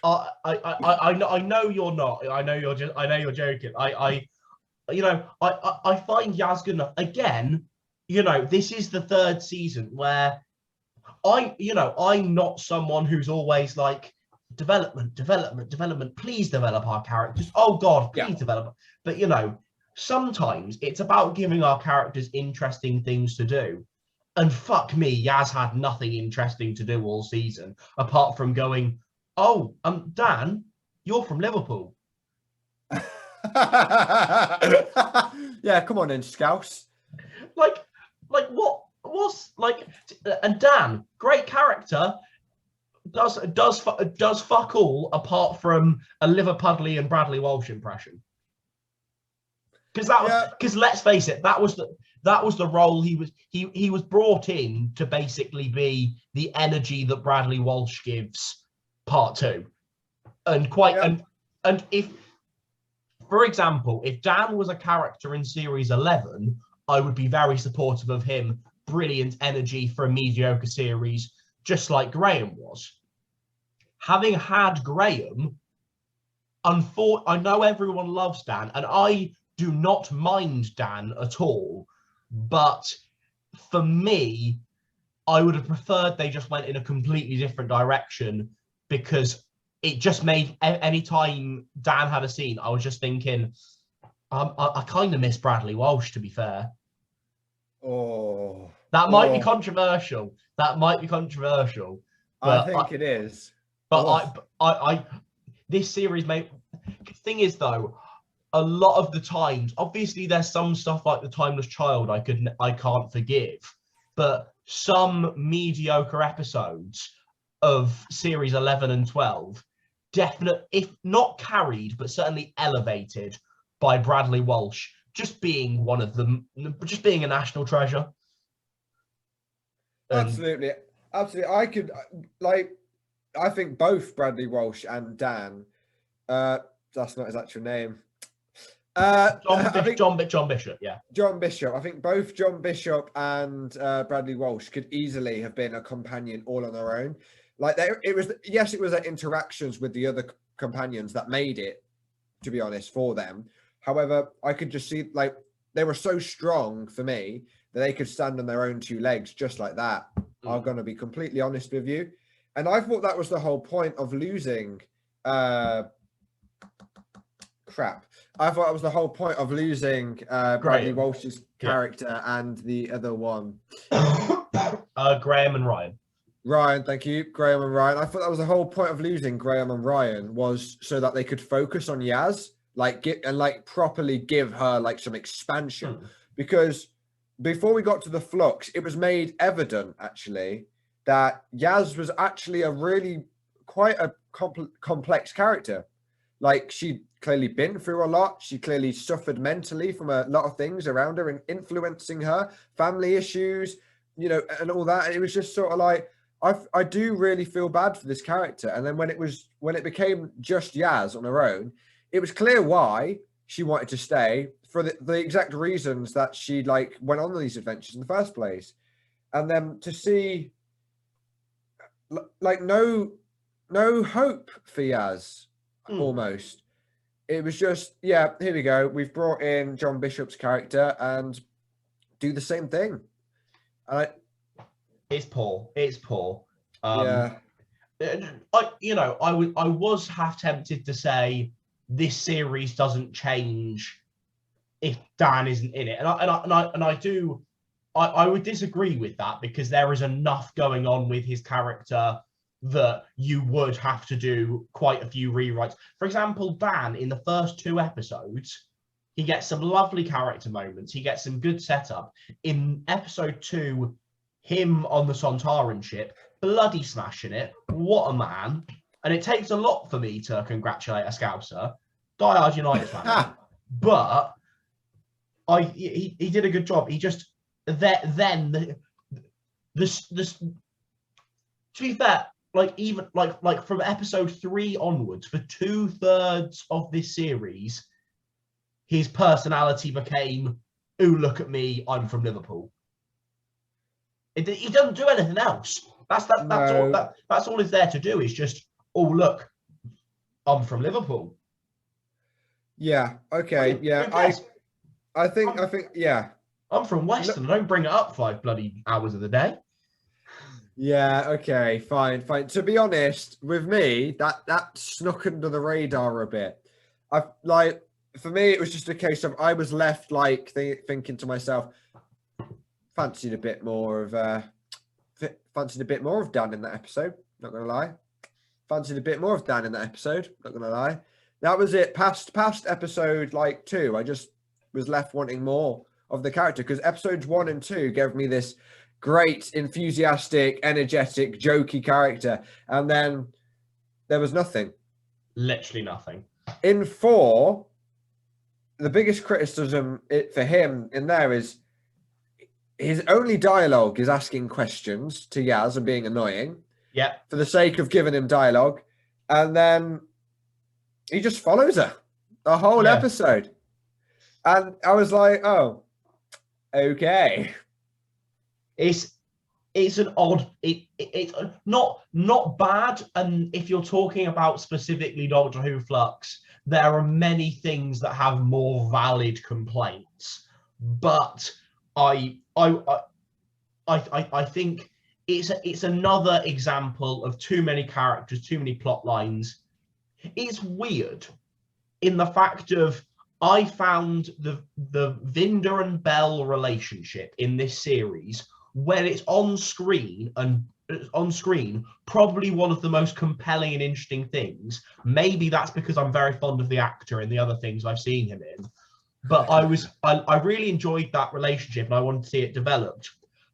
I know you're not. I know you're joking. I find Yaz good enough. Again, this is the 3rd season where I'm not someone who's always like development. Please develop our characters. Oh God, please develop. But sometimes it's about giving our characters interesting things to do. And fuck me, Yaz had nothing interesting to do all season apart from going, oh, Dan, you're from Liverpool. Yeah, come on in, Scouse. Like what was like? And Dan, great character, does fuck all apart from a Liverpudlian Bradley Walsh impression. Because let's face it, that was the role he was brought in to basically be the energy that Bradley Walsh gives part 2, and if, for example, if Dan was a character in series 11, I would be very supportive of him. Brilliant energy for a mediocre series, just like Graham was. Having had Graham, I know everyone loves Dan, and I do not mind Dan at all, but for me, I would have preferred they just went in a completely different direction, because it just made, any time Dan had a scene, I was just thinking, I kind of miss Bradley Walsh, to be fair. That might be controversial. I think it is. But I this series thing is though, a lot of the times, obviously there's some stuff like The Timeless Child I can't forgive, but some mediocre episodes of series 11 and 12, definitely, if not carried, but certainly elevated by Bradley Walsh just being one of them, just being a national treasure. And Absolutely, absolutely. I could like, I think both Bradley Walsh and Dan. That's not his actual name. I think John Bishop, yeah. John Bishop. I think both John Bishop and Bradley Walsh could easily have been a companion all on their own. Like it was their interactions with the other companions that made it, to be honest, for them. However, I could just see like they were so strong for me that they could stand on their own two legs just like that. I'm going to be completely honest with you. And I thought that was the whole point of losing. I thought that was the whole point of losing Bradley Walsh's character and the other one. Graham and Ryan. Ryan, thank you. Graham and Ryan. I thought that was the whole point of losing Graham and Ryan, was so that they could focus on Yaz, properly give her like some expansion. Because before we got to the Flux, it was made evident actually that Yaz was actually a really quite a complex character. Like, she'd clearly been through a lot. She clearly suffered mentally from a lot of things around her and influencing her, family issues, you know, and all that. And it was just sort of like, I do really feel bad for this character. And then when it became just Yaz on her own, it was clear why she wanted to stay, for the exact reasons that she like went on these adventures in the first place. And then to see like no hope for Yaz. Almost. It was just, yeah, here we go. We've brought in John Bishop's character and do the same thing. It's poor. Yeah. I was half tempted to say this series doesn't change if Dan isn't in it, and I would disagree with that, because there is enough going on with his character that you would have to do quite a few rewrites. For example, Dan, in the first 2 episodes, he gets some lovely character moments. He gets some good setup. In episode 2, him on the Sontaran ship, bloody smashing it. What a man. And it takes a lot for me to congratulate a Scouser, diehard United fan. But he did a good job. He just, to be fair, like even like from episode 3 onwards, for 2/3 of this series, his personality became, "Ooh, look at me, I'm from Liverpool." He doesn't do anything else. That's all he's there to do, is just, "Oh, look, I'm from Liverpool." Yeah. Okay. Yeah. I think. Yeah. I'm from Western. I don't bring it up 5 bloody hours of the day. Yeah, okay, fine. To be honest, with me, that snuck under the radar a bit. For me, it was just a case of I was left like thinking to myself, fancied a bit more of Dan in that episode. Not gonna lie, fancied a bit more of Dan in that episode. Not gonna lie, that was it. Past episode 2, I just was left wanting more of the character, because episodes 1 and 2 gave me this great, enthusiastic, energetic, jokey character, and then there was nothing. Literally nothing. In 4, the biggest criticism for him in there is his only dialogue is asking questions to Yaz and being annoying. Yeah. For the sake of giving him dialogue, and then he just follows her the whole episode, and I was like, oh, okay. It's an odd. It's not bad. And if you're talking about specifically Doctor Who Flux, there are many things that have more valid complaints. But I think it's another example of too many characters, too many plot lines. It's weird in the fact of, I found the Vinder and Bell relationship in this series, when it's on screen, probably one of the most compelling and interesting things. Maybe that's because I'm very fond of the actor and the other things I've seen him in. But I really enjoyed that relationship, and I wanted to see it developed.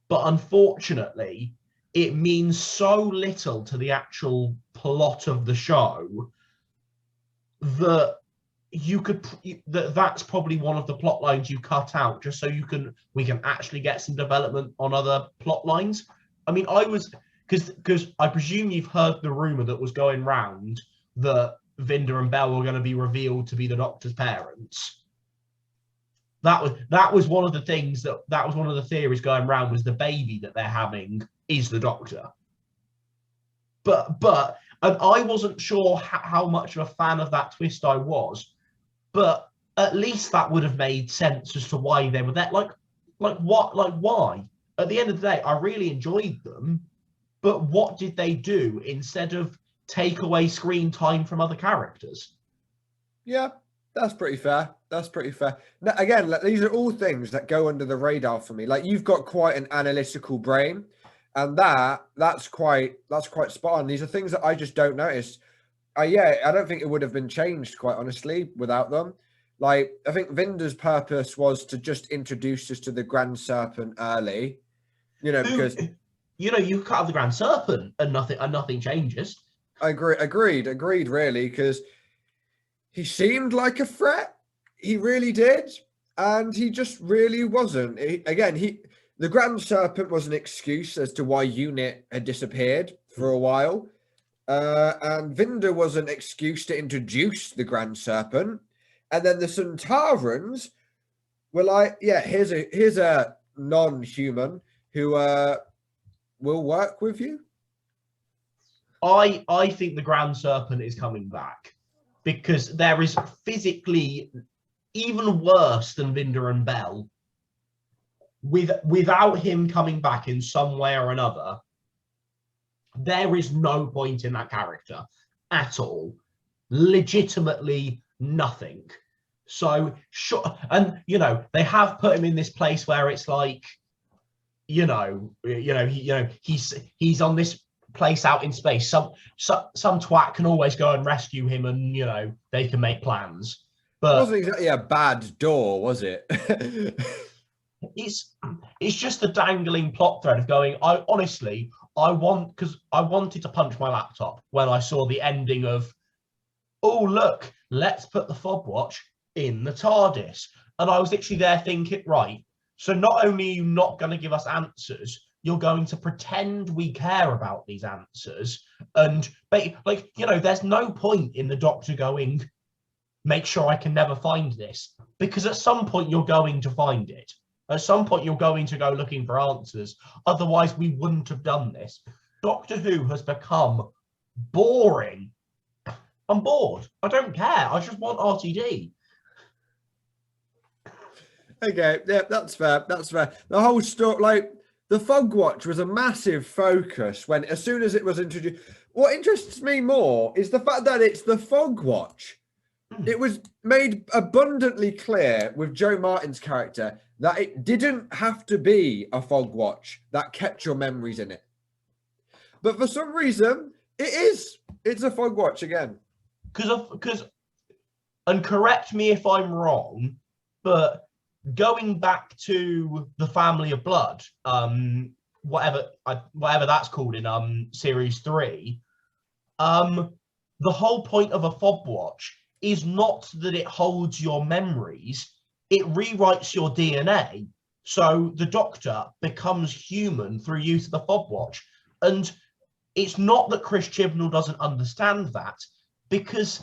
But unfortunately, it means so little to the actual plot of the show that that's probably one of the plot lines you cut out, just so we can actually get some development on other plot lines. I mean, I was because I presume you've heard the rumor that was going round that Vinda and Belle were going to be revealed to be the Doctor's parents. That was one of the things that was one of the theories going around, was the baby that they're having is the Doctor. But and I wasn't sure how much of a fan of that twist I was, but at least that would have made sense as to why they were there. Like why? At the end of the day, I really enjoyed them, but what did they do instead of take away screen time from other characters? Yeah, that's pretty fair. That's pretty fair. Now, again, like, these are all things that go under the radar for me. Like, you've got quite an analytical brain, and that's quite spot on. These are things that I just don't notice. I don't think it would have been changed, quite honestly, without them. Like, I think Vinda's purpose was to just introduce us to the Grand Serpent early, because you cut out the Grand Serpent and nothing changes. I agreed, really, because he seemed like a threat. He really did, and he just really wasn't. The Grand Serpent was an excuse as to why Unit had disappeared for a while, and Vinda was an excuse to introduce the Grand Serpent, and then the Sontarans were like, yeah, here's a non-human who will work with you. I think the Grand Serpent is coming back, because there is physically even worse than Vinda and Belle. Without him coming back in some way or another, there is no point in that character at all. Legitimately nothing. So sure, and they have put him in this place where it's like, he's on this place out in space. Some twat can always go and rescue him, and they can make plans. But it wasn't exactly a bad door, was it? It's just the dangling plot thread of going, because I wanted to punch my laptop when I saw the ending of, oh look, let's put the fob watch in the TARDIS. And I was literally there thinking, right, so not only are you not going to give us answers, you're going to pretend we care about these answers. And there's no point in the Doctor going, make sure I can never find this, because at some point you're going to find it. At some point you're going to go looking for answers. Otherwise we wouldn't have done this. Doctor Who has become boring. I'm bored. I don't care. I just want RTD. Okay, yeah, that's fair. The whole story, like, the Fog Watch was a massive focus as soon as it was introduced. What interests me more is the fact that it's the Fog Watch. It was made abundantly clear with Joe Martin's character that it didn't have to be a fog watch that kept your memories in it. But for some reason, it is. It's a fog watch again. And correct me if I'm wrong, but going back to the Family of Blood, whatever that's called in series 3, the whole point of a fob watch is not that it holds your memories, it rewrites your DNA. So the Doctor becomes human through use of the fob watch. And it's not that Chris Chibnall doesn't understand that, because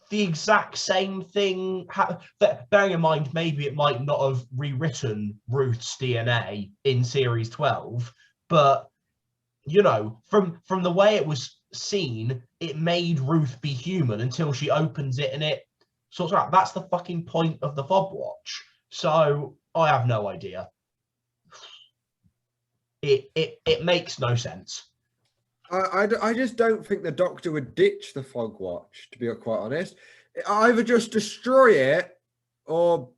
the exact same thing, bearing in mind, maybe it might not have rewritten Ruth's DNA in series 12, but, from the way it was seen, it made Ruth be human until she opens it and it sorts out. That's the fucking point of the fob watch. So I have no idea. It makes no sense. I just don't think the Doctor would ditch the fog watch, to be quite honest. Either just destroy it or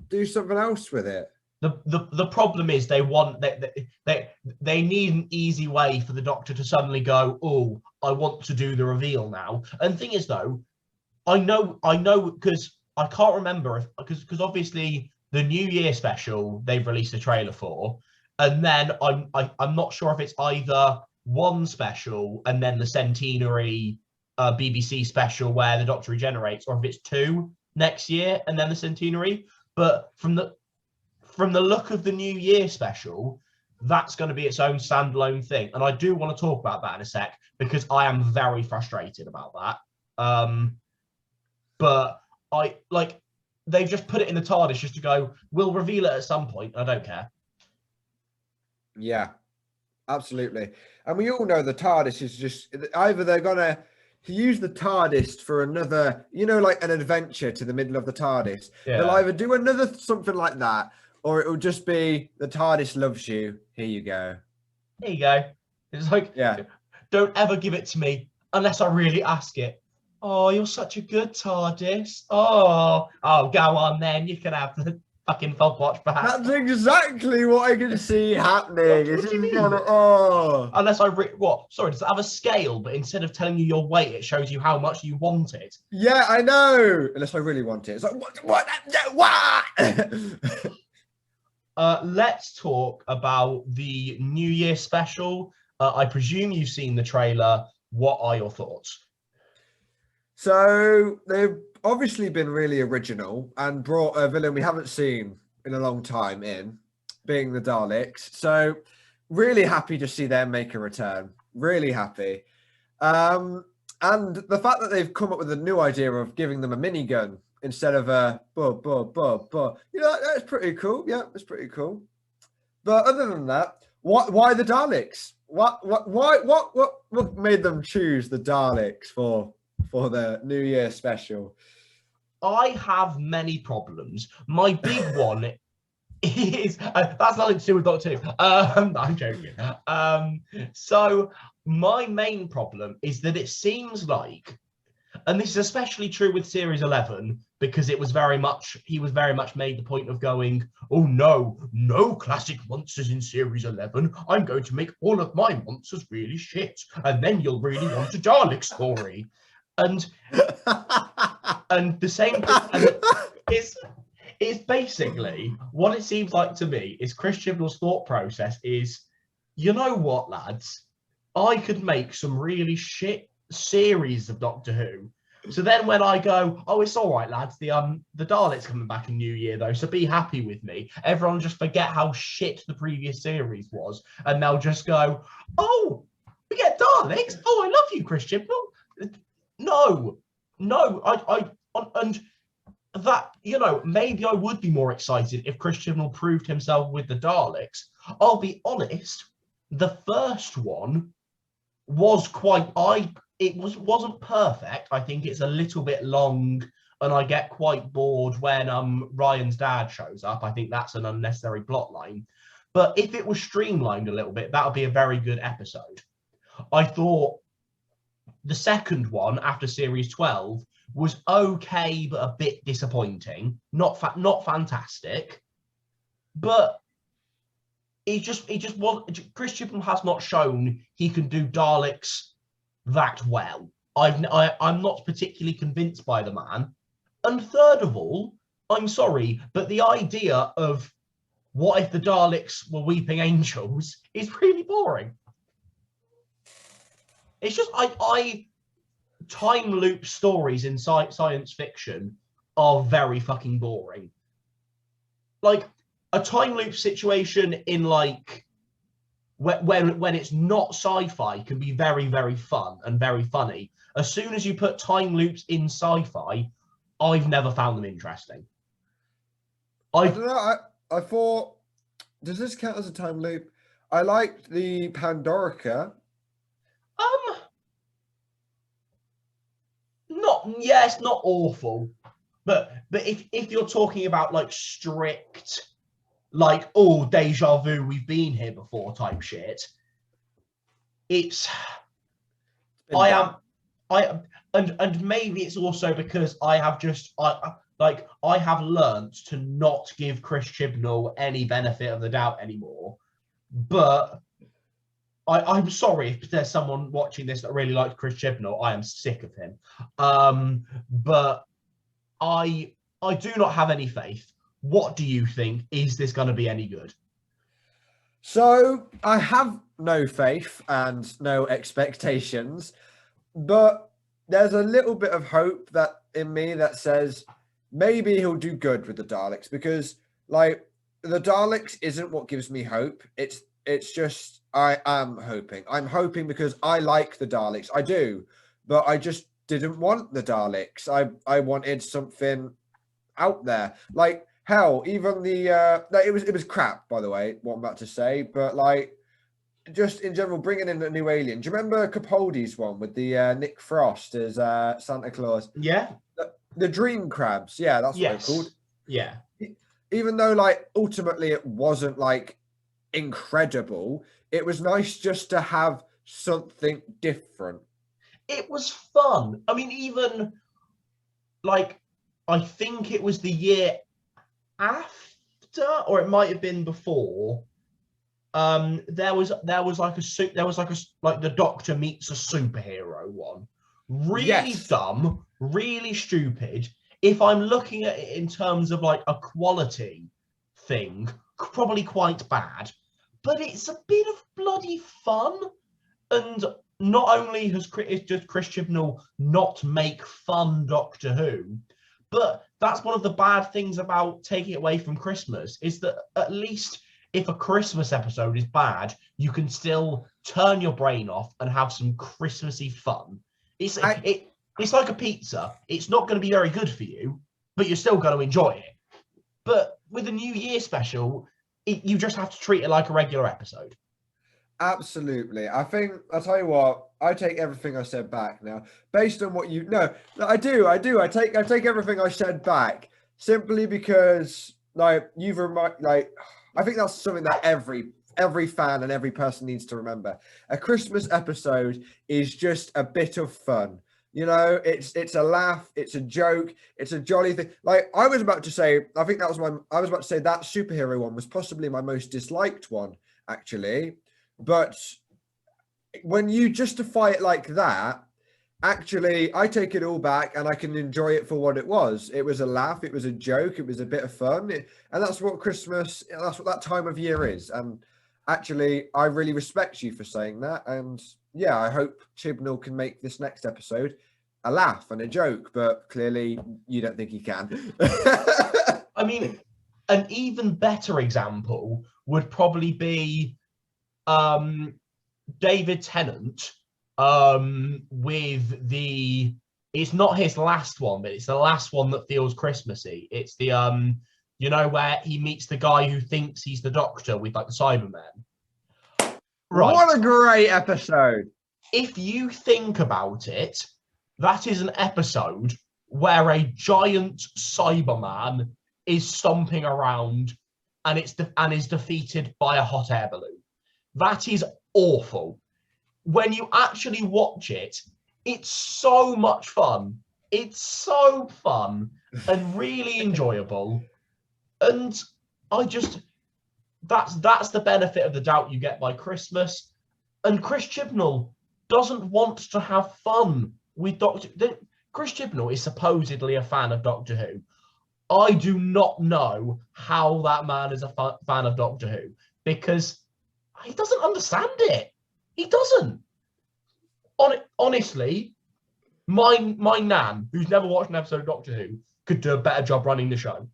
do something else with it. The problem is they need an easy way for the Doctor to suddenly go, oh, I want to do the reveal now. And the thing is, though, I know because I can't remember because obviously the New Year special they've released a trailer for, and then I'm not sure if it's either one special and then the centenary BBC special where the Doctor regenerates, or if it's 2 next year and then the centenary. But from the look of the New Year special, that's going to be its own standalone thing. And I do want to talk about that in a sec, because I am very frustrated about that. But they've just put it in the TARDIS just to go, we'll reveal it at some point. I don't care. Yeah, absolutely. And we all know the TARDIS is just either they're going to use the TARDIS for another, like an adventure to the middle of the TARDIS. Yeah. They'll either do another something like that, or it will just be the TARDIS loves you. Here you go. Here you go. It's like, yeah, don't ever give it to me unless I really ask it. Oh, you're such a good TARDIS. Oh, go on then. You can have the fucking fog watch back. That's exactly what I can see happening. What do you mean? Unless Sorry, does it have a scale? But instead of telling you your weight, it shows you how much you want it. Yeah, I know. Unless I really want it. It's like, what? Let's talk about the New Year special. I presume you've seen the trailer. What are your thoughts? So they've obviously been really original and brought a villain we haven't seen in a long time in, being the Daleks. So really happy to see them make a return. Really happy. And the fact that they've come up with a new idea of giving them a minigun instead of a that's pretty cool. Yeah, that's pretty cool. But other than that, why the Daleks? What made them choose the Daleks for the New Year special? I have many problems. My big one is that's nothing to do with Doctor Who. I'm joking. So my main problem is that it seems like, and this is especially true with Series 11, because he was very much made the point of going, oh no classic monsters in Series 11. I'm going to make all of my monsters really shit, and then you'll really want a Dalek story. And the same thing is basically what it seems like to me is Chris Chibnall's thought process is, you know what, lads, I could make some really shit series of Doctor Who. So then when I go, oh, it's all right, lads, the Daleks coming back in New Year though, so be happy with me. Everyone just forget how shit the previous series was, and they'll just go, oh, we get Daleks? Oh, I love you, Chris Chibnall. No, and that, maybe I would be more excited if Chris Chibnall proved himself with the Daleks. I'll be honest, the first one was wasn't perfect. I think it's a little bit long, and I get quite bored when Ryan's dad shows up. I think that's an unnecessary plot line. But if it was streamlined a little bit, that would be a very good episode. I thought the second one after Series 12 was okay, but a bit disappointing. Not fantastic, but it just was. Chris Chibnall has not shown he can do Daleks that well. I'm not particularly convinced by the man. And third of all, I'm sorry, but the idea of what if the Daleks were weeping angels is really boring. It's just time loop stories in science fiction are very fucking boring. Like a time loop situation in like when it's not sci-fi can be very, very fun and very funny. As soon as you put time loops in sci-fi, I've never found them interesting. I don't know. I thought, does this count as a time loop? I liked the Pandorica. It's not awful, but if you're talking about like strict, like, oh, deja vu, we've been here before type shit, and maybe it's also because I have learnt to not give Chris Chibnall any benefit of the doubt anymore. But I'm sorry if there's someone watching this that really likes Chris Chibnall. I am sick of him. But I do not have any faith. What do you think? Is this going to be any good? So I have no faith and no expectations, but there's a little bit of hope that in me that says maybe he'll do good with the Daleks, because like the Daleks isn't what gives me hope. It's it's just I am hoping. I'm hoping because I like the Daleks. I do, but I just didn't want the Daleks. I wanted something out there. Like hell, even the like, it was crap, by the way, what I'm about to say, but like just in general, bringing in a new alien. Do you remember Capaldi's one with the Nick Frost as Santa Claus? Yeah. The Dream Crabs. Yeah, that's what they're Yes. called. Yeah. Even though like ultimately it wasn't like incredible, it was nice just to have something different. It was fun. I mean, even like I think it was the year after, or it might have been before. There was like the Doctor meets a superhero one. Really Yes. dumb, really stupid. If I'm looking at it in terms of like a quality thing, probably quite bad, but it's a bit of bloody fun. And not only does Chris Chibnall not make fun Doctor Who, but that's one of the bad things about taking it away from Christmas, is that at least if a Christmas episode is bad, you can still turn your brain off and have some Christmassy fun. It's like a pizza. It's not going to be very good for you, but you're still going to enjoy it. But with a New Year special, you just have to treat it like a regular episode. Absolutely. I think I'll tell you what, I take everything I said back now. Based on what you no, I do. I take everything I said back simply because like you've like I think that's something that every fan and every person needs to remember. A Christmas episode is just a bit of fun. You know, it's a laugh, it's a joke, it's a jolly thing. Like I was about to say, I was about to say that superhero one was possibly my most disliked one, actually. But when you justify it like that, actually, I take it all back and I can enjoy it for what it was. It was a laugh, it was a joke, it was a bit of fun. And that's what Christmas, that's what that time of year is. And actually, I really respect you for saying that. And yeah, I hope Chibnall can make this next episode a laugh and a joke, but clearly you don't think he can. I mean, an even better example would probably be David Tennant with it's not his last one, but it's the last one that feels Christmassy. It's the where he meets the guy who thinks he's the Doctor with like the Cybermen. Right. What a great episode. If you think about it, that is an episode where a giant Cyberman is stomping around and is defeated by a hot air balloon. That is awful. When you actually watch it, it's so much fun. It's so fun and really enjoyable. And that's the benefit of the doubt you get by Christmas. And Chris Chibnall doesn't want to have fun with Chris Chibnall is supposedly a fan of Doctor Who. I do not know how that man is a fan of Doctor Who, because he doesn't understand it. He doesn't. Honestly, my nan, who's never watched an episode of Doctor Who, could do a better job running the show.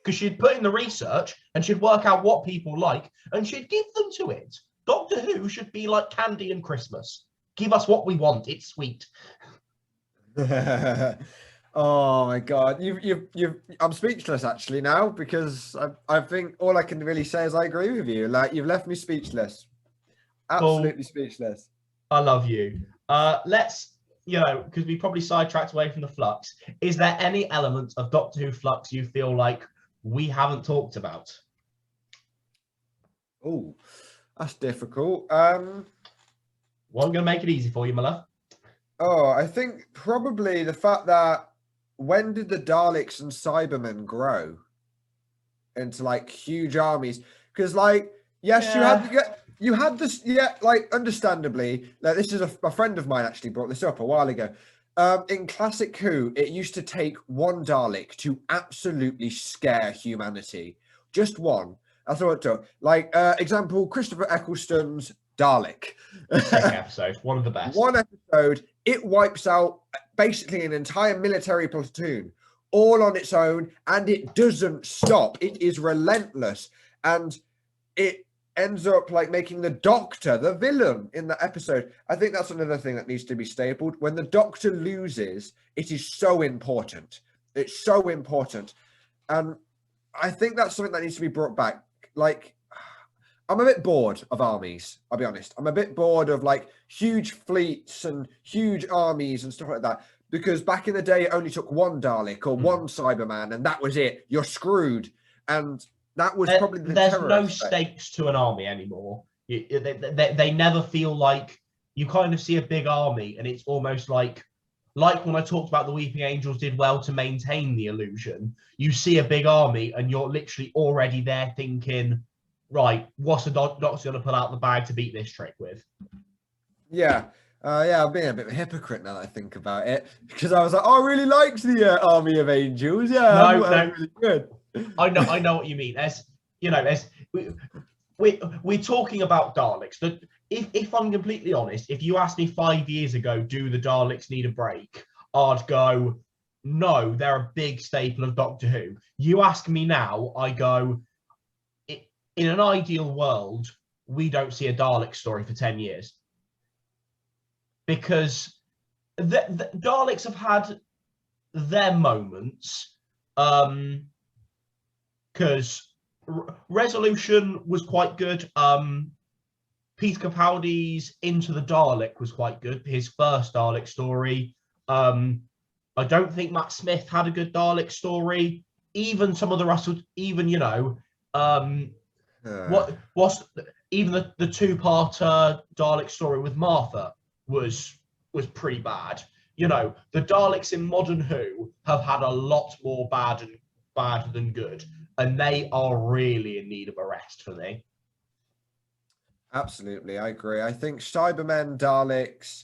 Because she'd put in the research and she'd work out what people like and she'd give them to it. Doctor Who should be like candy and Christmas. Give us what we want. It's sweet. Oh my God. I'm speechless actually now, because I think all I can really say is I agree with you. Like, you've left me speechless. Absolutely speechless. I love you. Let's, because we probably sidetracked away from the Flux. Is there any element of Doctor Who Flux you feel like we haven't talked about? Oh, that's difficult. Well, I'm going to make it easy for you, my love. Oh, I think probably the fact that when did the Daleks and Cybermen grow into like huge armies? Because like, yes, you had this, like understandably, like this is a friend of mine actually brought this up a while ago. In classic Who, it used to take one Dalek to absolutely scare humanity. Just one. That's all it took. Like, example, Christopher Eccleston's Dalek. Second episode, one of the best. One episode, it wipes out basically an entire military platoon all on its own, and it doesn't stop. It is relentless, and it ends up like making the Doctor the villain in that episode. I think that's another thing that needs to be stapled. When the Doctor loses, it is so important. It's so important. And I think that's something that needs to be brought back. Like, I'm a bit bored of armies, I'll be honest. I'm a bit bored of like huge fleets and huge armies and stuff like that. Because back in the day, it only took one Dalek or one Cyberman, and that was it. You're screwed. And that was probably the There's terror no aspect. stakes to an army anymore. They never feel like you kind of see a big army, and it's almost like when I talked about the Weeping Angels did well to maintain the illusion. You see a big army, and you're literally already there thinking, right, what's the Doctor going to pull out the bag to beat this trick with? Yeah. I'm being a bit of a hypocrite now that I think about it, because I was like, oh, I really liked the Army of Angels. Yeah, No, really good. I know what you mean. We're talking about Daleks. If I'm completely honest, if you asked me 5 years ago, do the Daleks need a break? I'd go, no, they're a big staple of Doctor Who. You ask me now, I go, in an ideal world, we don't see a Dalek story for 10 years. Because the Daleks have had their moments. Because Resolution was quite good. Peter Capaldi's Into the Dalek was quite good. His first Dalek story. I don't think Matt Smith had a good Dalek story. Even some of the Russell, even what was even the two-parter Dalek story with Martha was pretty bad. The Daleks in Modern Who have had a lot more bad than good, and they are really in need of a rest for me. Absolutely, I agree. I think Cybermen, Daleks,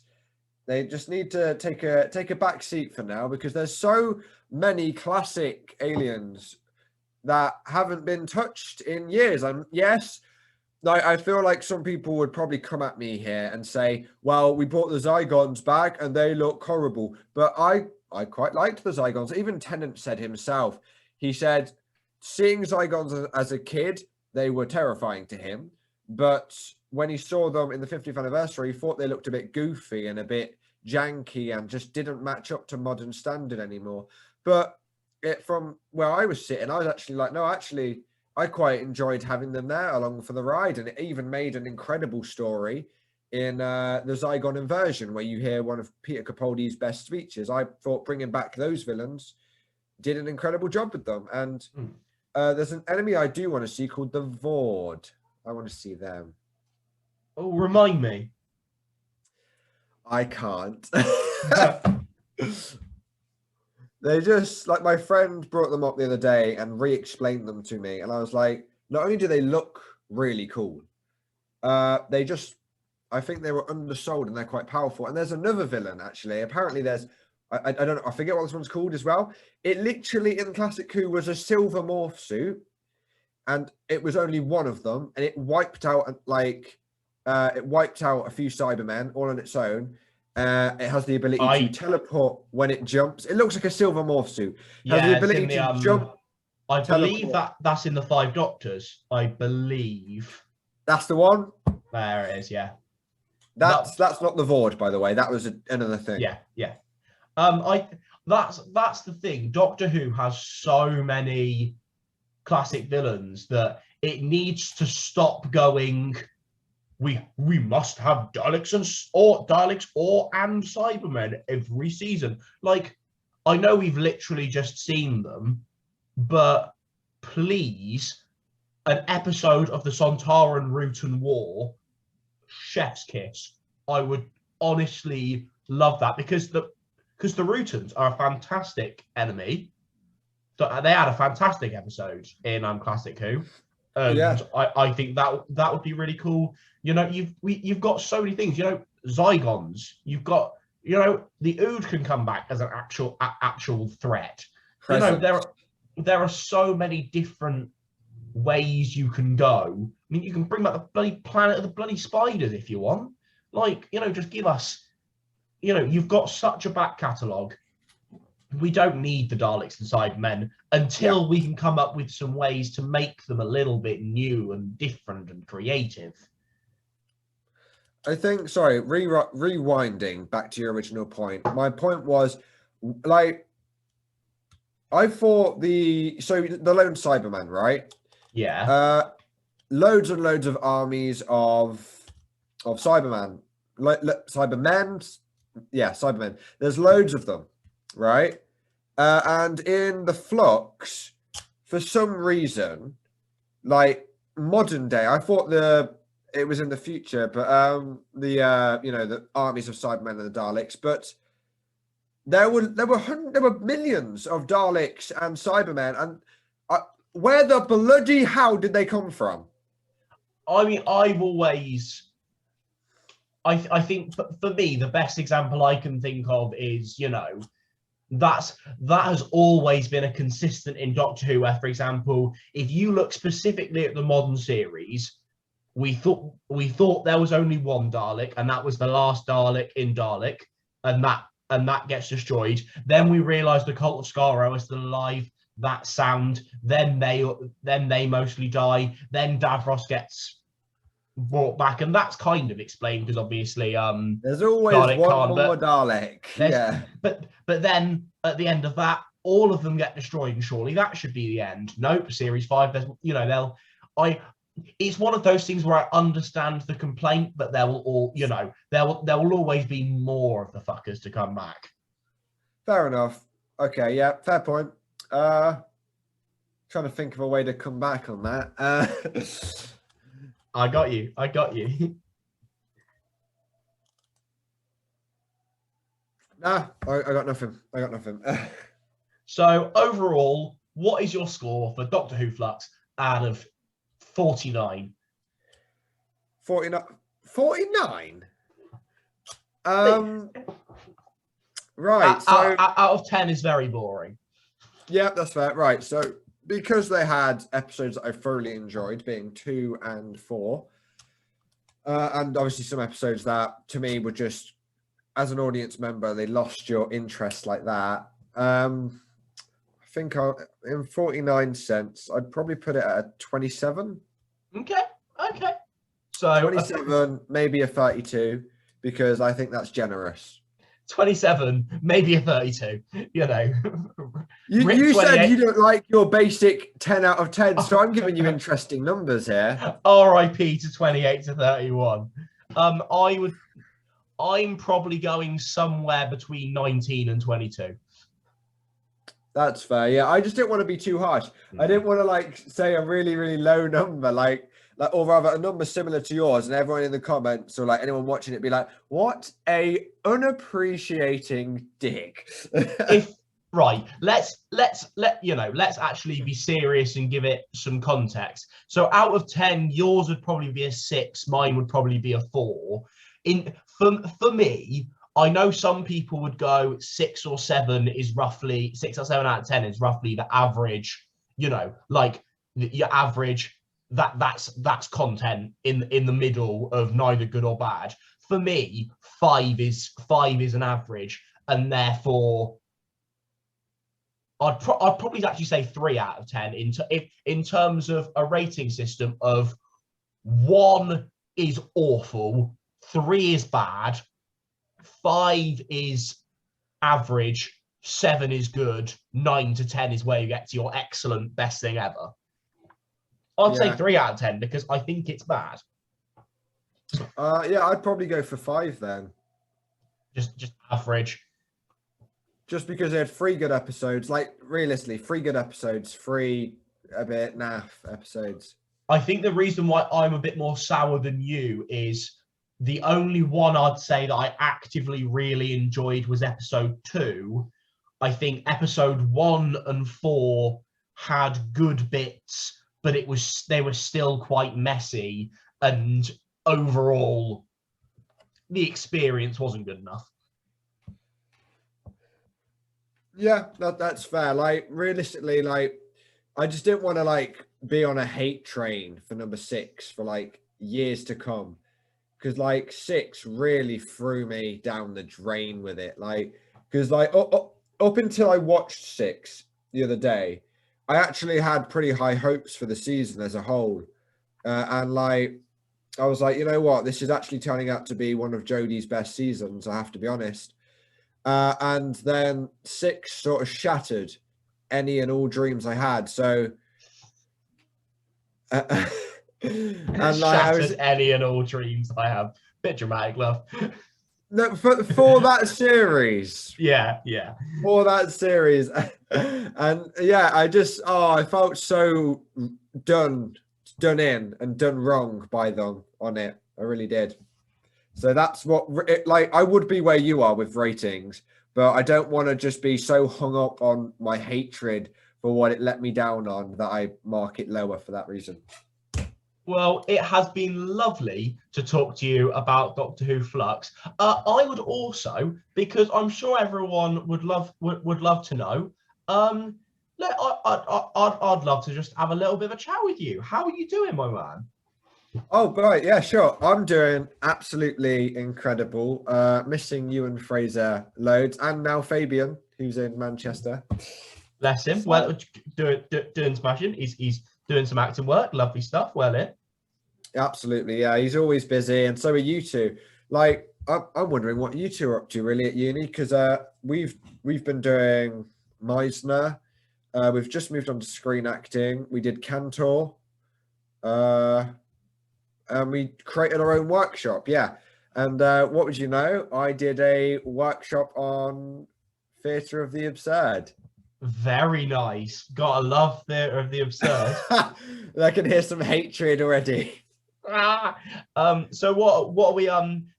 they just need to take a back seat for now, because there's so many classic aliens that haven't been touched in years. And yes, I feel like some people would probably come at me here and say, well, we brought the Zygons back and they look horrible. But I quite liked the Zygons. Even Tennant said himself, he said, seeing Zygons as a kid, they were terrifying to him. But when he saw them in the 50th anniversary, he thought they looked a bit goofy and a bit janky and just didn't match up to modern standard anymore. But from where I was sitting, I was actually like, no, actually, I quite enjoyed having them there along for the ride. And it even made an incredible story in the Zygon inversion, where you hear one of Peter Capaldi's best speeches. I thought bringing back those villains did an incredible job with them. And there's an enemy I do want to see called the Vord. I want to see them. Oh, remind me. I can't. They just, like, my friend brought them up the other day and re-explained them to me. And I was like, not only do they look really cool, they just, I think they were undersold and they're quite powerful. And there's another villain, actually. Apparently there's, I don't know, I forget what this one's called as well. It literally, in Classic Who, was a silver morph suit. And it was only one of them. And it wiped out, it wiped out a few Cybermen all on its own. It has the ability to teleport when it jumps. It looks like a silver morph suit. It has the ability to jump. I believe that's in the Five Doctors. I believe that's the one. There it is. Yeah, that's not the Vord, by the way. That was another thing. Yeah. That's the thing. Doctor Who has so many classic villains that it needs to stop going. We must have Daleks and Cybermen every season. Like, I know we've literally just seen them, but please, an episode of the Sontaran Rutan War, chef's kiss. I would honestly love that, because the Rutans are a fantastic enemy. They had a fantastic episode in Classic Who. I think that would be really cool. You've got so many things. Zygons. You've got the Ood can come back as an actual threat. There are so many different ways you can go. I mean, you can bring back the bloody planet of the bloody spiders if you want. Just give us. You've got such a back catalogue. we don't need the Daleks and Cybermen until we can come up with some ways to make them a little bit new and different and creative. I think, sorry, rewinding back to your original point. My point was, like, I thought the lone Cyberman, right? Yeah. Loads and loads of armies of Cyberman, Cybermen. Yeah, Cybermen. There's loads of them, right? And in the Flux, for some reason, like modern day, I thought it was in the future, but the armies of Cybermen and the Daleks, but there were millions of Daleks and Cybermen, and where the bloody hell did they come from? I mean, I think for me, the best example I can think of is, that has always been a consistent in Doctor Who, where, for example, if you look specifically at the modern series, we thought there was only one Dalek, and that was the last Dalek in Dalek, and that gets destroyed. Then we realised the Cult of Skaro is still alive. That sound. Then they mostly die. Then Davros gets brought back, and that's kind of explained because obviously there's always one more Dalek. Yeah. But then at the end of that, all of them get destroyed, and surely that should be the end. Nope, series 5, there's it's one of those things where I understand the complaint, but there will always be more of the fuckers to come back. Fair enough. Okay, yeah, fair point. Trying to think of a way to come back on that. I got you. Nah, I got nothing. So overall, what is your score for Doctor Who Flux out of 49? 49? Right. So out of 10 is very boring. Yeah, that's fair. Right. So because they had episodes that I thoroughly enjoyed, being 2 and 4, and obviously some episodes that to me were just, as an audience member, they lost your interest like that. I think in 49 cents, I'd probably put it at a 27. Okay. So 27, maybe a 32, because I think that's generous. 27, maybe a 32. You said you don't like your basic 10 out of 10, so I'm giving you interesting numbers here. RIP to 28 to 31. I'm probably going somewhere between 19 and 22. That's fair. Yeah, I just didn't want to be too harsh. I didn't want to say a really, really low number, or rather a number similar to yours, and everyone in the comments or anyone watching it be like, "What a unappreciating dick." Let's actually be serious and give it some context. So out of 10, yours would probably be a 6, mine would probably be a 4. For me, I know some people would go 6 or 7 out of 10 is roughly the average, your average, that's content in the middle of neither good or bad. For me, 5 is an average, and therefore I'd probably actually say 3 out of 10 in terms of a rating system of 1 is awful, 3 is bad, 5 is average, 7 is good, 9 to 10 is where you get to your excellent, best thing ever. I'd say 3 out of 10 because I think it's bad. Yeah, I'd probably go for 5 then. Just average. Just because they had 3 good episodes, realistically, 3 good episodes, 3 a bit naff episodes. I think the reason why I'm a bit more sour than you is the only one I'd say that I actively really enjoyed was episode 2. I think episode 1 and 4 had good bits, but they were still quite messy, and overall the experience wasn't good enough. Yeah, that's fair. Realistically, I just didn't want to be on a hate train for number 6 for years to come, because 6 really threw me down the drain with it. Because up until I watched 6 the other day, I actually had pretty high hopes for the season as a whole. And like, I was like, you know what, this is actually turning out to be one of Jodie's best seasons, I have to be honest. And then 6 sort of shattered any and all dreams I had. So, and like, Shattered any and all dreams I have. Bit dramatic, love. No, for that series. Yeah. For that series. And yeah, I felt so done in and done wrong by them on it. I really did. So that's what, like, I would be where you are with ratings, but I don't want to just be so hung up on my hatred for what it let me down on that I mark it lower for that reason. Well, it has been lovely to talk to you about Doctor Who Flux. I would also, because I'm sure everyone would love to know. I'd love to just have a little bit of a chat with you. How are you doing, my man? Oh, right. Yeah, sure. I'm doing absolutely incredible. Missing you and Fraser loads, and now Fabian, who's in Manchester. Bless him. Well, doing smashing. He's doing some acting work. Lovely stuff. Well, in. Absolutely, yeah. He's always busy, and so are you two. Like, I'm wondering what you two are up to really at uni, because we've been doing Meisner. We've just moved on to screen acting. We did Cantor, and we created our own workshop. Yeah, and what would you know? I did a workshop on Theatre of the Absurd. Very nice. Gotta love Theatre of the Absurd. I can hear some hatred already. So what are we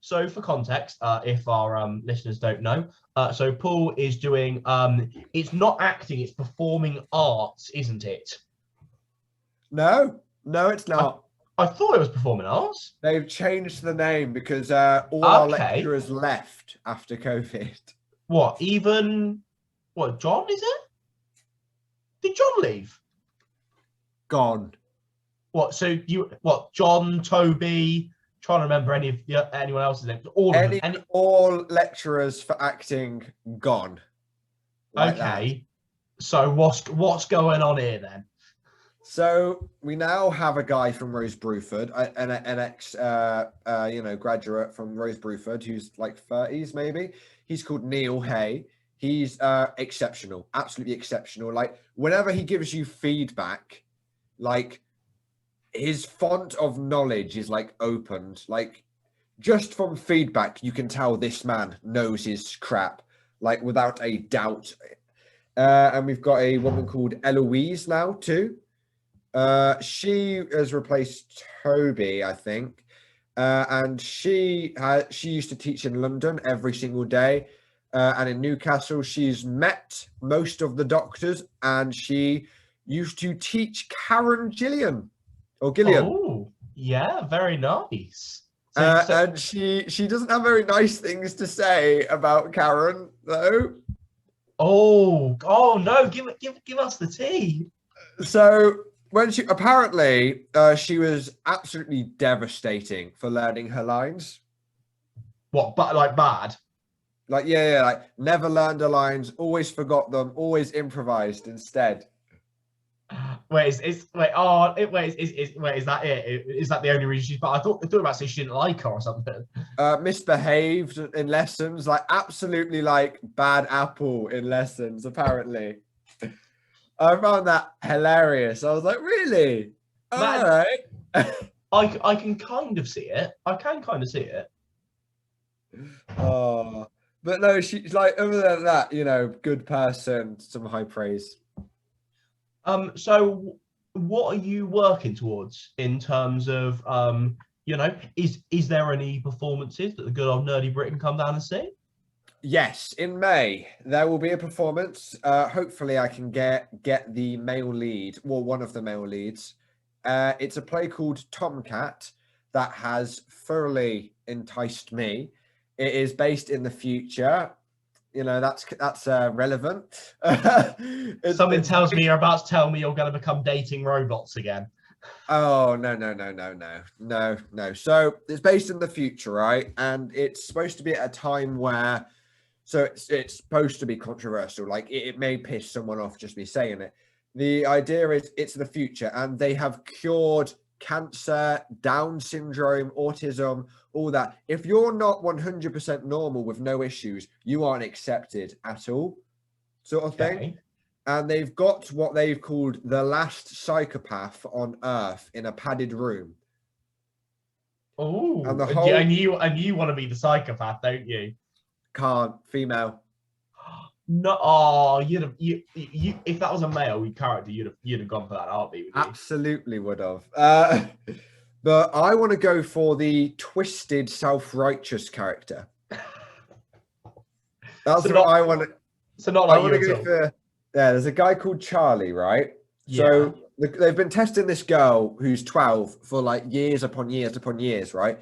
so for context, if our listeners don't know, so Paul is doing it's not acting, it's performing arts, isn't it? No, it's not. I thought it was performing arts. They've changed the name because all our lecturers left after COVID. John, is it? Did John leave? Gone. John, Toby, trying to remember anyone else's name. All of them. All lecturers for acting gone. Like okay. That. So what's going on here then? So we now have a guy from Rose Bruford, an ex graduate from Rose Bruford, who's like 30s maybe. He's called Neil Hay. He's exceptional, absolutely exceptional. Like, whenever he gives you feedback, like, his font of knowledge is like opened. Like, just from feedback, you can tell this man knows his crap, like, without a doubt. And we've got a woman called Eloise now too. She has replaced Toby, I think. And she used to teach in London every single day. And in Newcastle, she's met most of the doctors, and she used to teach Gillian. Oh, yeah, very nice. And she doesn't have very nice things to say about Karen, though. Oh no! Give us the tea. So when she apparently she was absolutely devastating for learning her lines. What? But like bad. Like, yeah, like never learned her lines, always forgot them, always improvised instead. Is that it? Is that the only reason she's? But I thought about saying she didn't like her or something. Misbehaved in lessons, like absolutely like bad apple in lessons. Apparently, I found that hilarious. I was like, really? All right. I can kind of see it. Oh. But no, she's like, other than that, good person, some high praise. So what are you working towards in terms of, is there any performances that the good old nerdy Brit can come down and see? Yes, in May, there will be a performance. Hopefully I can get the male lead, well, one of the male leads. It's a play called Tomcat that has thoroughly enticed me. It is based in the future. That's relevant. Something tells me you're about to tell me you're going to become dating robots again. Oh, no. So it's based in the future, right? And it's supposed to be at a time where So it's supposed to be controversial. Like it may piss someone off just me saying it. The idea is it's the future, and they have cured cancer, Down syndrome, autism, all that. If you're not 100% normal with no issues, you aren't accepted at all, sort of thing. And they've got what they've called the last psychopath on Earth in a padded room. Oh, and the whole and you want to be the psychopath, don't you? Can't female. No, oh, you if that was a male character, you'd have gone for that heartbeat. Absolutely would have. But I want to go for the twisted, self-righteous character. That's what I want to. So not like I want to go for. Yeah, there's a guy called Charlie, right? Yeah. So they've been testing this girl who's 12 for like years upon years upon years, right?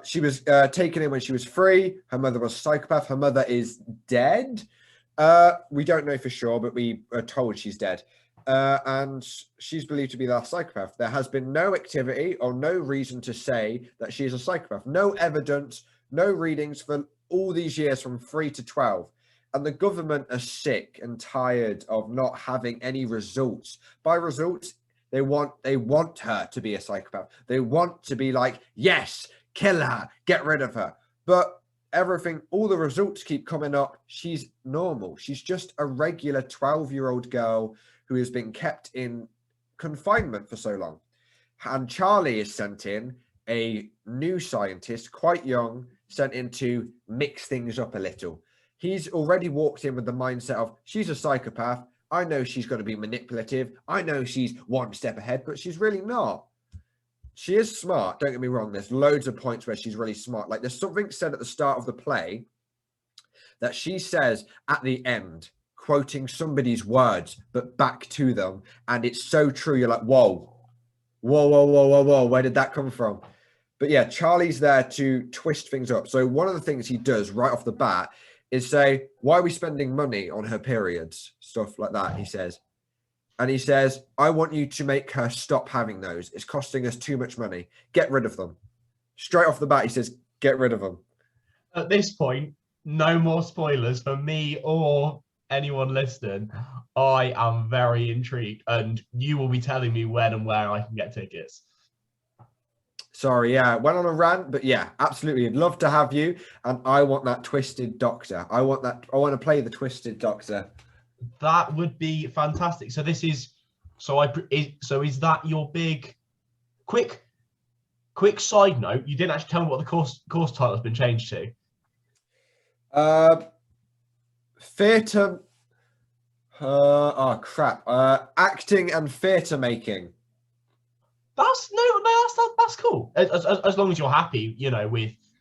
She was taken in when she was 3. Her mother was a psychopath. Her mother is dead. We don't know for sure, but we are told she's dead. And she's believed to be the psychopath. There has been no activity or no reason to say that she is a psychopath. No evidence, no readings for all these years from 3 to 12. And the government are sick and tired of not having any results. By results, they want her to be a psychopath. They want to be like, yes, kill her, get rid of her. But everything, all the results keep coming up. She's normal. She's just a regular 12-year-old girl who has been kept in confinement for so long. And Charlie is sent in, a new scientist, quite young, sent in to mix things up a little. He's already walked in with the mindset of, she's a psychopath. I know she's going to be manipulative. I know she's one step ahead, but she's really not. She is smart. Don't get me wrong. There's loads of points where she's really smart. Like there's something said at the start of the play that she says at the end, quoting somebody's words, but back to them. And it's so true. You're like, whoa, whoa, whoa, whoa, whoa, whoa. Where did that come from? But yeah, Charlie's there to twist things up. So one of the things he does right off the bat is say, why are we spending money on her periods? Stuff like that, he says. And he says, I want you to make her stop having those. It's costing us too much money. Get rid of them. Straight off the bat, he says, get rid of them. At this point, no more spoilers for me or anyone listening. I am very intrigued, and you will be telling me when and where I can get tickets. Sorry, yeah, went on a rant, but yeah, absolutely. I'd love to have you, and I want that twisted doctor. I want to play the twisted doctor. That would be fantastic. So this is, so is that your big, quick side note? You didn't actually tell me what the course title has been changed to. Theatre. Acting and theatre making. That's cool. As long as you're happy,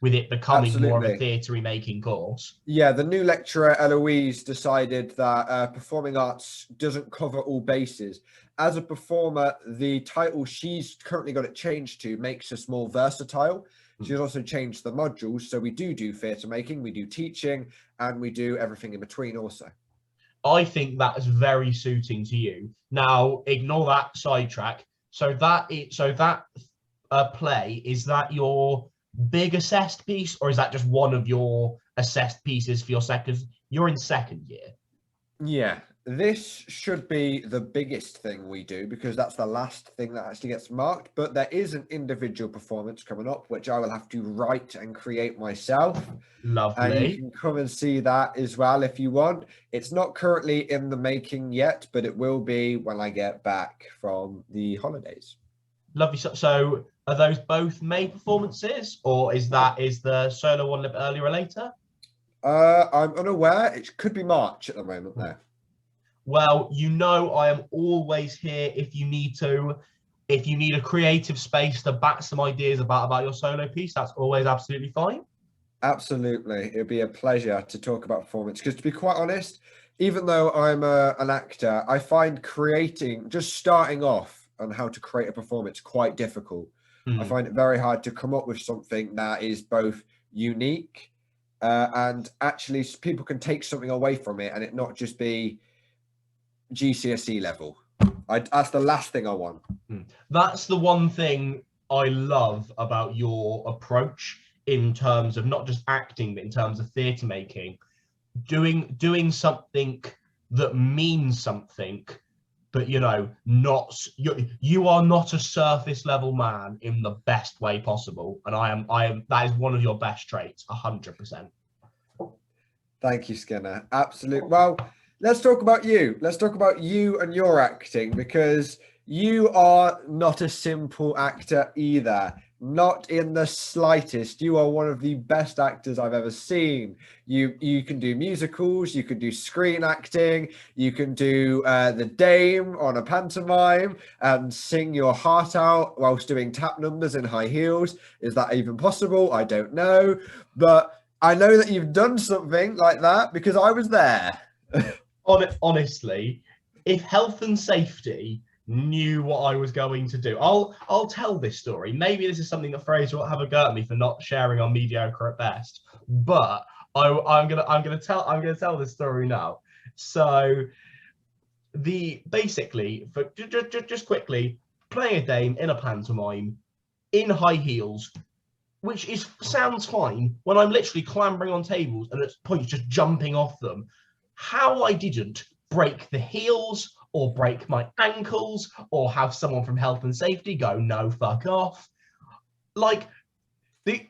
with it becoming Absolutely. more of a theatre making course. Yeah, the new lecturer Eloise decided that performing arts doesn't cover all bases. As a performer, the title she's currently got it changed to makes us more versatile. She's also changed the modules, so we do theatre making, we do teaching, and we do everything in between also. I think that is very suiting to you. Now, ignore that sidetrack. So that play, is that your big assessed piece, or is that just one of your assessed pieces for your second? You're in second year. Yeah, this should be the biggest thing we do because that's the last thing that actually gets marked. But there is an individual performance coming up, which I will have to write and create myself. Lovely. And you can come and see that as well if you want. It's not currently in the making yet, but it will be when I get back from the holidays. Lovely. So are those both May performances, or is the solo one a little bit earlier or later? I'm unaware. It could be March at the moment there. Well, I am always here if you need a creative space to bat some ideas about your solo piece. That's always absolutely fine. Absolutely. It'd be a pleasure to talk about performance because, to be quite honest, even though I'm an actor, I find just starting off on how to create a performance quite difficult. I find it very hard to come up with something that is both unique and actually people can take something away from it and it not just be GCSE level. That's the last thing I want. That's the one thing I love about your approach in terms of not just acting, but in terms of theatre making. doing something that means something, but not you are not a surface level man in the best way possible, and I am that is one of your best traits, 100%. Thank you, Skinner. Absolutely. Well, let's talk about you. Let's talk about you and your acting, because you are not a simple actor either. Not in the slightest. You are one of the best actors I've ever seen. You can do musicals, you can do screen acting, you can do the Dame on a pantomime and sing your heart out whilst doing tap numbers in high heels. Is that even possible? I don't know. But I know that you've done something like that because I was there. Honestly, if health and safety knew what I was going to do, I'll tell this story. Maybe this is something that Fraser will have a go at me for not sharing on mediocre at best, but I'm gonna tell this story now. So basically, for just quickly, playing a dame in a pantomime in high heels, which sounds fine when I'm literally clambering on tables and at points just jumping off them. How I didn't break the heels or break my ankles or have someone from health and safety go, no, fuck off. Like, the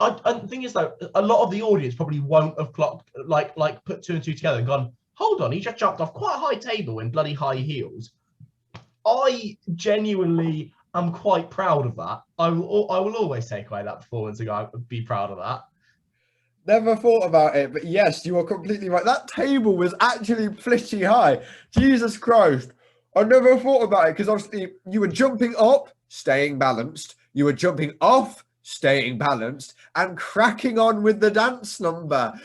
thing is, though, a lot of the audience probably won't have clocked, like put two and two together and gone, hold on, he just jumped off quite a high table in bloody high heels. I genuinely am quite proud of that. I will always take away that performance and go, be proud of that. Never thought about it, but yes, you are completely right. That table was actually pretty high. Jesus Christ. I never thought about it because obviously you were jumping up, staying balanced. You were jumping off, staying balanced, and cracking on with the dance number.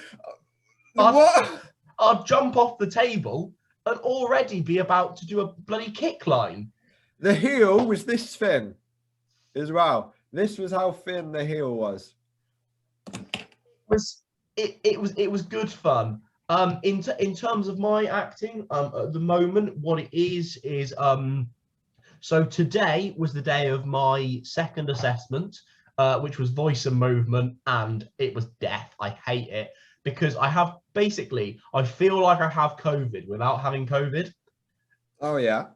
I'd jump off the table and already be about to do a bloody kick line. The heel was this thin as well. This was how thin the heel was. It was good fun. In terms of my acting, at the moment, what it is so today was the day of my second assessment, which was voice and movement, and it was death. I hate it because I feel like I have COVID without having COVID. Oh yeah.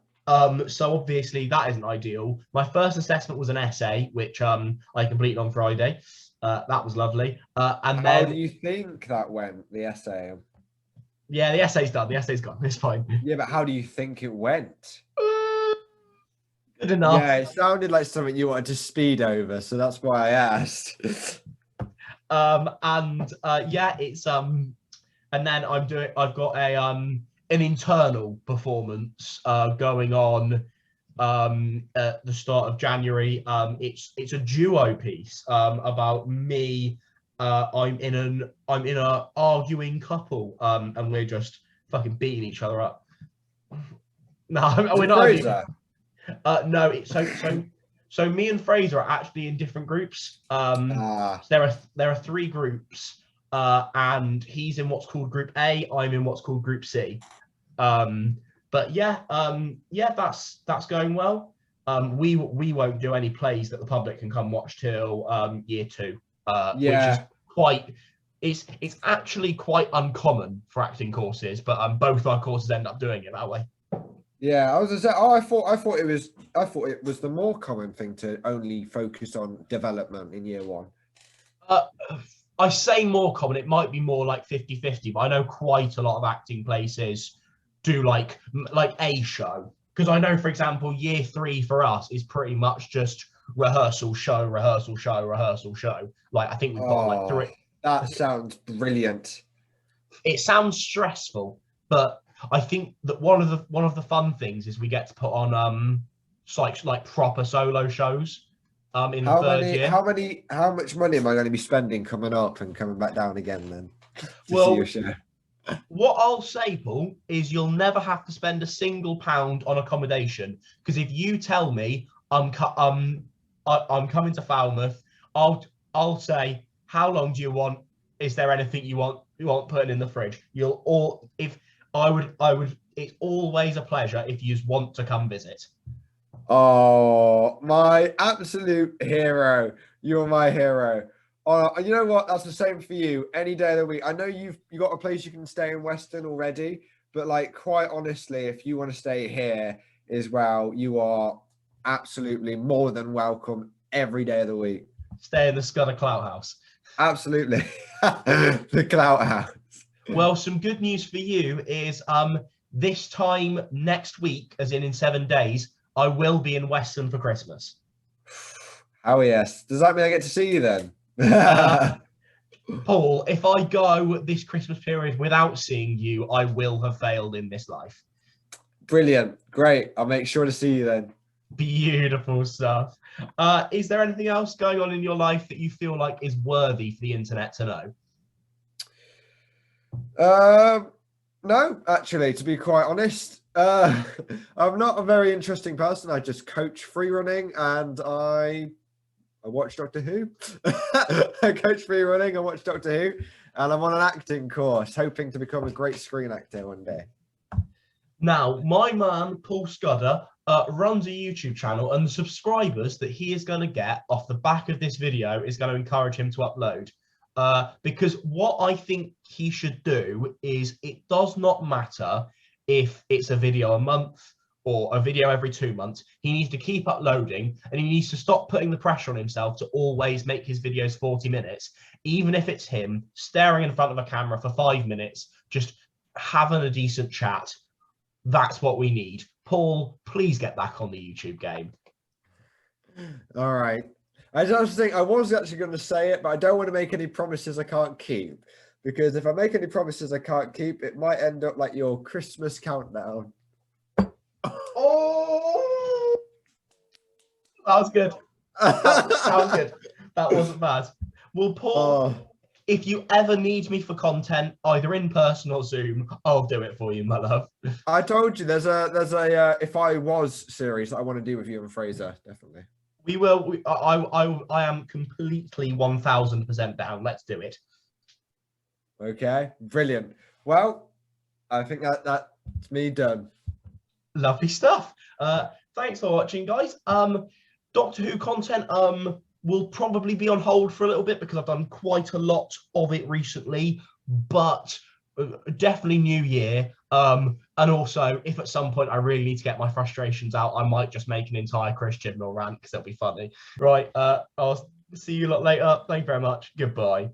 So obviously that isn't ideal. My first assessment was an essay, which I completed on Friday. That was lovely. And how then, do you think that went, the essay? Yeah, the essay's done. The essay's gone. It's fine. Yeah, but how do you think it went? Good enough. Yeah, it sounded like something you wanted to speed over, so that's why I asked. Yeah, it's and then I've got an internal performance going on at the start of January. It's a duo piece about me. I'm in an arguing couple, and we're just fucking beating each other up. No, we're not Fraser? No, so me and Fraser are actually in different groups. So there are 3 groups, and he's in what's called Group A. I'm in what's called Group C. But yeah, that's going well. We won't do any plays that the public can come watch till year 2. Yeah. Which is it's actually quite uncommon for acting courses, but both our courses end up doing it that way. Yeah, I was gonna say, I thought it was the more common thing to only focus on development in year 1. I say more common, it might be more like 50-50, but I know quite a lot of acting places do like a show. Because I know, for example, year 3 for us is pretty much just rehearsal, show, rehearsal, show, rehearsal, show. Like, I think we've got like 3. That sounds brilliant. It sounds stressful, but I think that one of the fun things is we get to put on like proper solo shows in the third year. How much money am I going to be spending coming up and coming back down again then to see your show? What I'll say, Paul, is you'll never have to spend a single pound on accommodation, because if you tell me I'm coming to Falmouth, I'll say, how long do you want? Is there anything you want putting in the fridge? It's always a pleasure if you want to come visit. Oh, my absolute hero. You're my hero. You know what? That's the same for you. Any day of the week. I know you got a place you can stay in Western already, but like quite honestly, if you want to stay here as well, you are absolutely more than welcome every day of the week. Stay in the Scudder Clout House. Absolutely. The Clout House. Well, some good news for you is this time next week, as in 7 days, I will be in Western for Christmas. Oh yes. Does that mean I get to see you then? Paul, if I go this Christmas period without seeing you, I will have failed in this life. Brilliant. Great. I'll make sure to see you then. Beautiful stuff. Is there anything else going on in your life that you feel like is worthy for the internet to know? No, actually, to be quite honest, I'm not a very interesting person. I just coach free running and I watch Doctor Who. I coach free running, I watch Doctor Who, and I'm on an acting course, hoping to become a great screen actor one day. Now, my man, Paul Scudder, runs a YouTube channel, and the subscribers that he is going to get off the back of this video is going to encourage him to upload. Because what I think he should do is, it does not matter if it's a video a month or a video every 2 months. He needs to keep uploading, and he needs to stop putting the pressure on himself to always make his videos 40 minutes, even if it's him staring in front of a camera for 5 minutes, just having a decent chat. That's what we need. Paul, please get back on the YouTube game. All right. I just think I was actually going to say it, but I don't want to make any promises I can't keep. Because if I make any promises I can't keep, it might end up like your Christmas countdown. Oh, that was good. That was good. That wasn't bad. Well, Paul, if you ever need me for content, either in person or Zoom, I'll do it for you, my love. I told you there's a If I Was series that I want to do with you and Fraser, definitely. We will. I am completely 1000% down. Let's do it. Okay, brilliant. Well, I think that's me done. Lovely stuff. Thanks for watching, guys. Doctor Who content will probably be on hold for a little bit because I've done quite a lot of it recently, but definitely new year. And also, if at some point I really need to get my frustrations out, I might just make an entire Chris Chibnall rant because it'll be funny. Right, I'll see you lot later. Thank you very much. Goodbye.